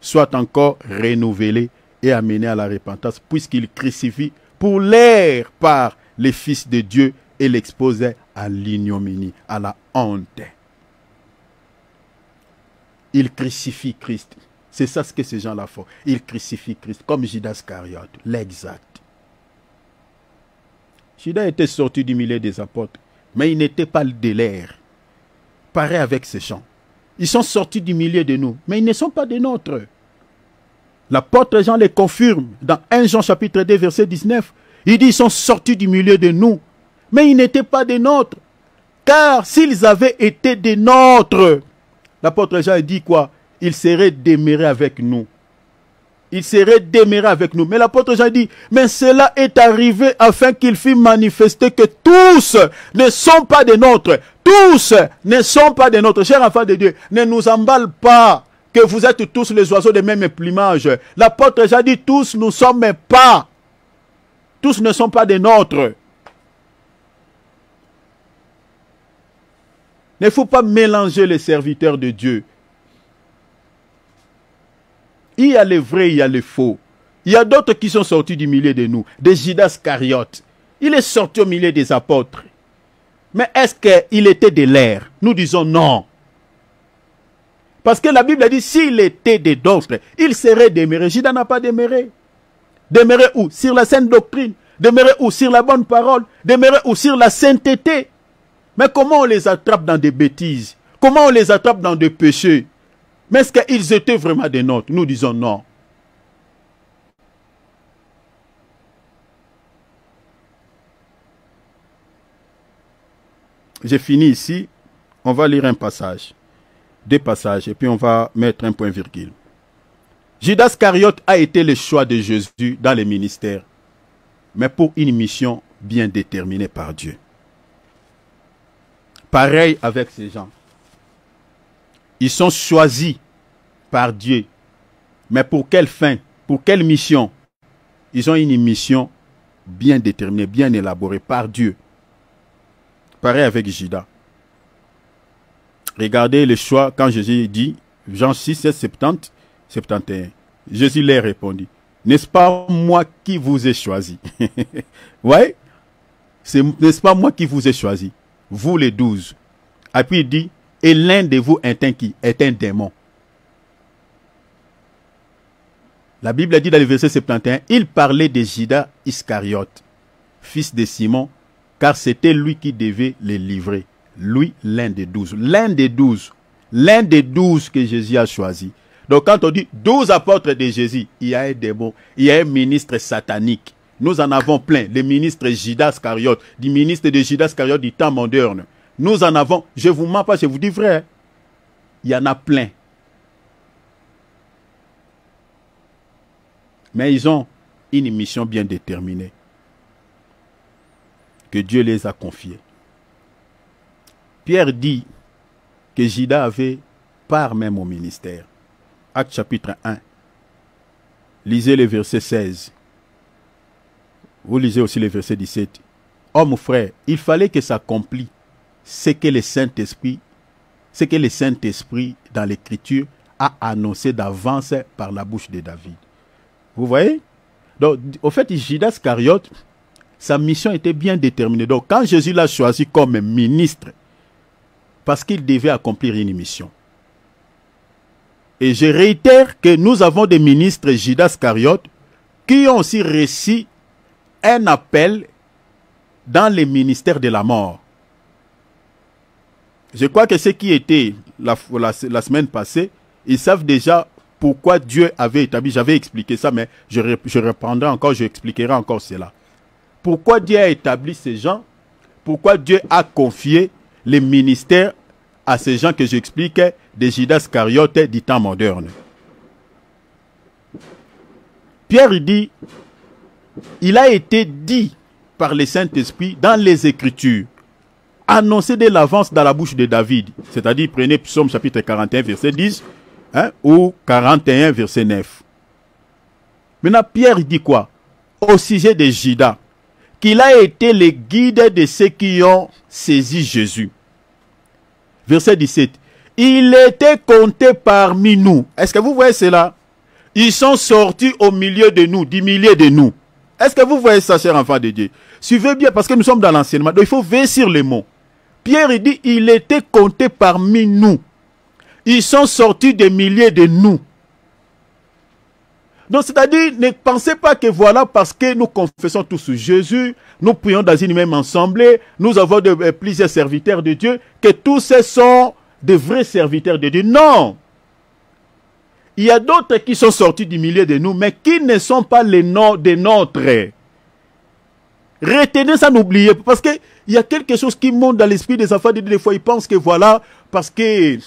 soient encore renouvelés et amenés à la repentance, puisqu'ils crucifient pour l'air par les fils de Dieu et l'exposaient à l'ignominie, à la honte. Ils crucifient Christ. C'est ça ce que ces gens-là font. Ils crucifient Christ, comme Judas Iscariote, l'exact. Judas était sorti du milieu des apôtres, mais il n'était pas de l'air. Pareil avec ces gens. Ils sont sortis du milieu de nous, mais ils ne sont pas des nôtres. L'apôtre Jean les confirme dans 1 Jean chapitre 2 verset 19. Il dit ils sont sortis du milieu de nous, mais ils n'étaient pas des nôtres. Car s'ils avaient été des nôtres, l'apôtre Jean dit quoi? Ils seraient demeurés avec nous. Il serait demeuré avec nous. Mais l'apôtre Jean dit, mais cela est arrivé afin qu'il fût manifesté que tous ne sont pas des nôtres. Tous ne sont pas des nôtres. Chers enfants de Dieu, ne nous emballe pas que vous êtes tous les oiseaux de même plumage. L'apôtre Jean dit, tous nous sommes pas. Tous ne sont pas des nôtres. Il ne faut pas mélanger les serviteurs de Dieu. Il y a les vrais, il y a les faux. Il y a d'autres qui sont sortis du milieu de nous, des Judas Iscariote. Il est sorti au milieu des apôtres. Mais est-ce qu'il était de l'air? Nous disons non. Parce que la Bible a dit, s'il était des d'autres, il serait demeuré. Judas n'a pas demeuré. Demeuré où? Sur la sainte doctrine. Demeuré où? Sur la bonne parole. Demeuré où? Sur la sainteté. Mais comment on les attrape dans des bêtises? Comment on les attrape dans des péchés? Mais est-ce qu'ils étaient vraiment des nôtres? Nous disons non. J'ai fini ici. On va lire un passage. Deux passages. Et puis on va mettre un point virgule. Judas Iscariote a été le choix de Jésus dans le ministère. Mais pour une mission bien déterminée par Dieu. Pareil avec ces gens. Ils sont choisis par Dieu. Mais pour quelle fin? Pour quelle mission? Ils ont une mission bien déterminée, bien élaborée par Dieu. Pareil avec Judas. Regardez le choix quand Jésus dit, Jean 6, 7, 70, 71. Jésus leur répondit, n'est-ce pas moi qui vous ai choisi? Ouais? N'est-ce pas moi qui vous ai choisi? Vous les 12. Et puis il dit, et l'un de vous est un qui? Est un démon. La Bible a dit dans le verset 71, il parlait de Judas Iscariote, fils de Simon, car c'était lui qui devait les livrer. Lui, l'un des 12. L'un des 12. L'un des 12 que Jésus a choisi. Donc quand on dit 12 apôtres de Jésus, il y a un démon, il y a un ministre satanique. Nous en avons plein. Les ministres Judas Iscariote, du ministre de Judas Iscariote du temps moderne. Nous en avons, je ne vous mens pas, je vous dis vrai. Il y en a plein. Mais ils ont une mission bien déterminée que Dieu les a confiés. Pierre dit que Judas avait part même au ministère. Actes chapitre 1. Lisez le verset 16. Vous lisez aussi le verset 17. Oh mon frère, il fallait que s'accomplisse ce que le Saint-Esprit, dans l'Écriture a annoncé d'avance par la bouche de David. Vous voyez? Donc, au fait, Judas Iscariote, sa mission était bien déterminée. Donc, quand Jésus l'a choisi comme ministre, parce qu'il devait accomplir une mission. Et je réitère que nous avons des ministres Judas Iscariote qui ont aussi reçu un appel dans les ministères de la mort. Je crois que ceux qui étaient la semaine passée, ils savent déjà pourquoi Dieu avait établi, j'avais expliqué ça, mais je reprendrai encore, je expliquerai encore cela. Pourquoi Dieu a établi ces gens, pourquoi Dieu a confié les ministères à ces gens que j'expliquais des Judas Iscariote du temps moderne. Pierre dit, il a été dit par le Saint-Esprit dans les Écritures, annoncé dès l'avance dans la bouche de David, c'est-à-dire prenez Psaume chapitre 41 verset 10, ou 41 verset 9. Maintenant Pierre dit quoi? Au sujet de Judas, qu'il a été le guide de ceux qui ont saisi Jésus. Verset 17. Il était compté parmi nous. Est-ce que vous voyez cela? Ils sont sortis au milieu de nous, du milieu de nous. Est-ce que vous voyez ça, chers enfants de Dieu? Suivez bien, parce que nous sommes dans l'enseignement. Donc il faut veiller sur les mots. Pierre dit, il était compté parmi nous. Ils sont sortis des milliers de nous. Donc, c'est-à-dire, ne pensez pas que voilà, parce que nous confessons tous Jésus, nous prions dans une même assemblée, nous avons plusieurs serviteurs de Dieu, que tous ces sont de vrais serviteurs de Dieu. Non! Il y a d'autres qui sont sortis du milieu de nous, mais qui ne sont pas les noms des nôtres. Retenez ça, n'oubliez pas, parce qu'il y a quelque chose qui monte dans l'esprit des enfants de Dieu. Des fois, ils pensent que voilà, parce que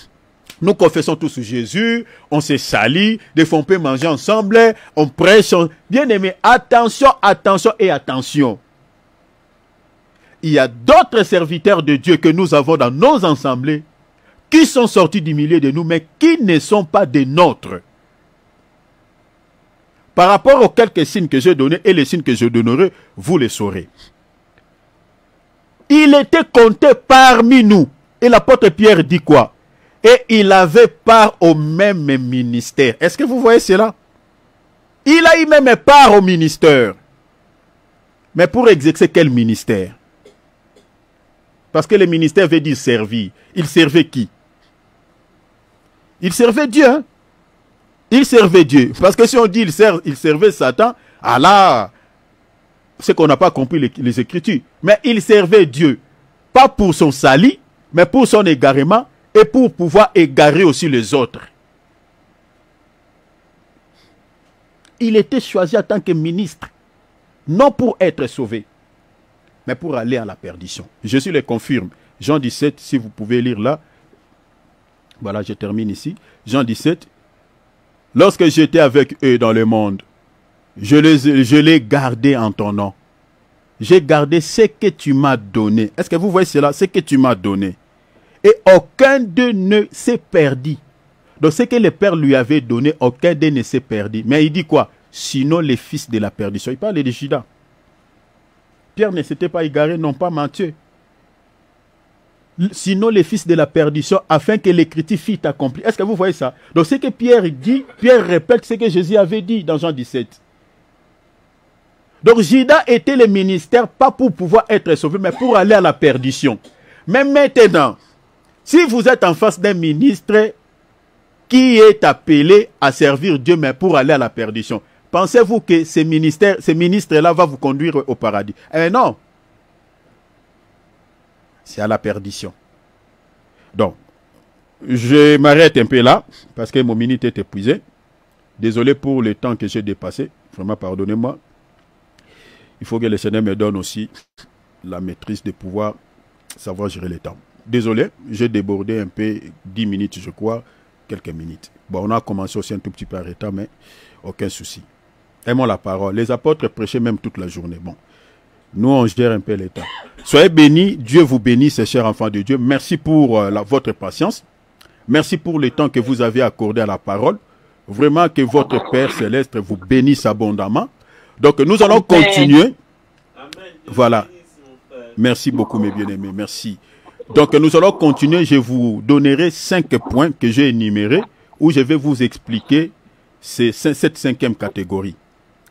nous confessons tous Jésus, on se salit, des fois on peut manger ensemble, on prêche. Bien aimé, attention, attention et attention. Il y a d'autres serviteurs de Dieu que nous avons dans nos assemblées qui sont sortis du milieu de nous, mais qui ne sont pas des nôtres. Par rapport aux quelques signes que j'ai donnés et les signes que je donnerai, vous les saurez. Il était compté parmi nous. Et l'apôtre Pierre dit quoi? Et il avait part au même ministère. Est-ce que vous voyez cela? Il a eu même part au ministère. Mais pour exercer quel ministère? Parce que le ministère veut dire servir. Il servait qui? Il servait Dieu. Hein? Il servait Dieu. Parce que si on dit il servait Satan, alors c'est qu'on n'a pas compris les Écritures. Mais il servait Dieu. Pas pour son salut, mais pour son égarement et pour pouvoir égarer aussi les autres. Il était choisi en tant que ministre, non pour être sauvé, mais pour aller à la perdition. Jésus le confirme. Jean 17, si vous pouvez lire là. Voilà, je termine ici. Jean 17. Lorsque j'étais avec eux dans le monde, je les gardé en ton nom. J'ai gardé ce que tu m'as donné. Est-ce que vous voyez cela? Ce que tu m'as donné. Et aucun d'eux ne s'est perdu. Donc ce que le Père lui avait donné, aucun d'eux ne s'est perdu. Mais il dit quoi? Sinon les fils de la perdition. Il parle de Judas. Pierre ne s'était pas égaré, non pas Matthieu. Sinon les fils de la perdition, afin que l'écriture fût accomplie. Est-ce que vous voyez ça? Donc ce que Pierre dit, Pierre répète ce que Jésus avait dit dans Jean 17. Donc Judas était le ministère, pas pour pouvoir être sauvé, mais pour aller à la perdition. Mais maintenant, si vous êtes en face d'un ministre qui est appelé à servir Dieu, mais pour aller à la perdition, pensez-vous que ce ministre-là va vous conduire au paradis? Eh non. c'est à la perdition. Donc, je m'arrête un peu là, parce que mon minute est épuisée. Désolé pour le temps que j'ai dépassé. Vraiment, pardonnez-moi. Il faut que le Seigneur me donne aussi la maîtrise de pouvoir savoir gérer le temps. Désolé, j'ai débordé un peu, 10 minutes, je crois, quelques minutes. Bon, on a commencé aussi un tout petit peu en retard, mais aucun souci. Aimons la parole. Les apôtres prêchaient même toute la journée. Bon, nous, on gère un peu le temps. Soyez bénis, Dieu vous bénisse, chers enfants de Dieu. Merci pour votre patience. Merci pour le temps que vous avez accordé à la parole. Vraiment que votre Père Céleste vous bénisse abondamment. Donc, nous allons continuer. Voilà. Merci beaucoup, mes bien-aimés. Merci. Donc, nous allons continuer. Je vous donnerai 5 points que j'ai énumérés où je vais vous expliquer cette 5e catégorie.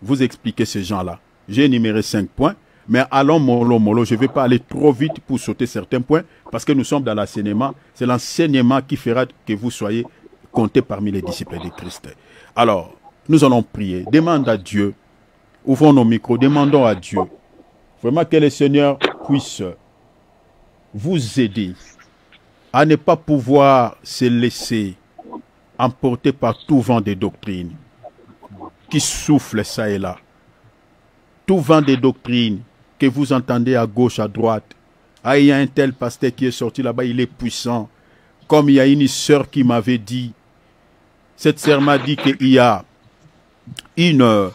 Vous expliquer ces gens-là. J'ai énuméré 5 points. Mais allons mollo. Je ne vais pas aller trop vite pour sauter certains points parce que nous sommes dans l'enseignement. C'est l'enseignement qui fera que vous soyez comptés parmi les disciples de Christ. Alors, nous allons prier. Demande à Dieu. Ouvrons nos micros. Demandons à Dieu. Vraiment que le Seigneur puisse vous aider à ne pas pouvoir se laisser emporter par tout vent de doctrine qui souffle ça et là. Tout vent de doctrine que vous entendez à gauche, à droite. Ah, il y a un tel pasteur qui est sorti là-bas, il est puissant. Comme il y a une sœur qui m'avait dit, cette sœur m'a dit qu'il y a une,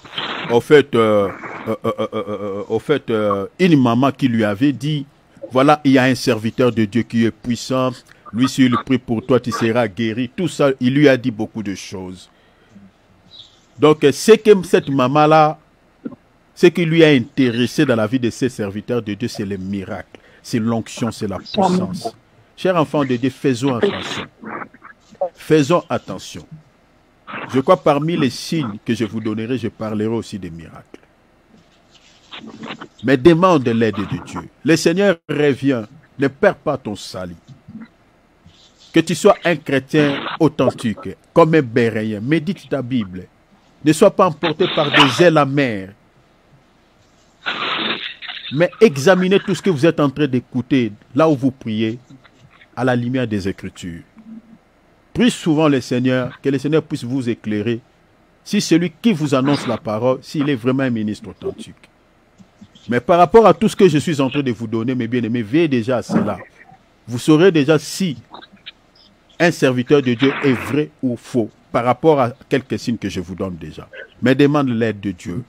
une maman qui lui avait dit, voilà, il y a un serviteur de Dieu qui est puissant. Lui, s'il prie pour toi, tu seras guéri. Tout ça, il lui a dit beaucoup de choses. Donc, c'est que cette maman-là, ce qui lui a intéressé dans la vie de ses serviteurs de Dieu, c'est les miracles, c'est l'onction, c'est la puissance. Chers enfants de Dieu, faisons attention. Faisons attention. Je crois parmi les signes que je vous donnerai, je parlerai aussi des miracles. Mais demande l'aide de Dieu. Le Seigneur revient. Ne perds pas ton salut. Que tu sois un chrétien authentique, comme un béréen. Médite ta Bible. Ne sois pas emporté par des ailes amères. Mais examinez tout ce que vous êtes en train d'écouter, là où vous priez, à la lumière des Écritures. Prie souvent le Seigneur, que le Seigneur puisse vous éclairer, si celui qui vous annonce la parole, s'il est vraiment un ministre authentique. Mais par rapport à tout ce que je suis en train de vous donner, mes bien-aimés, veillez déjà à cela. Vous saurez déjà si un serviteur de Dieu est vrai ou faux, par rapport à quelques signes que je vous donne déjà. Mais demande l'aide de Dieu.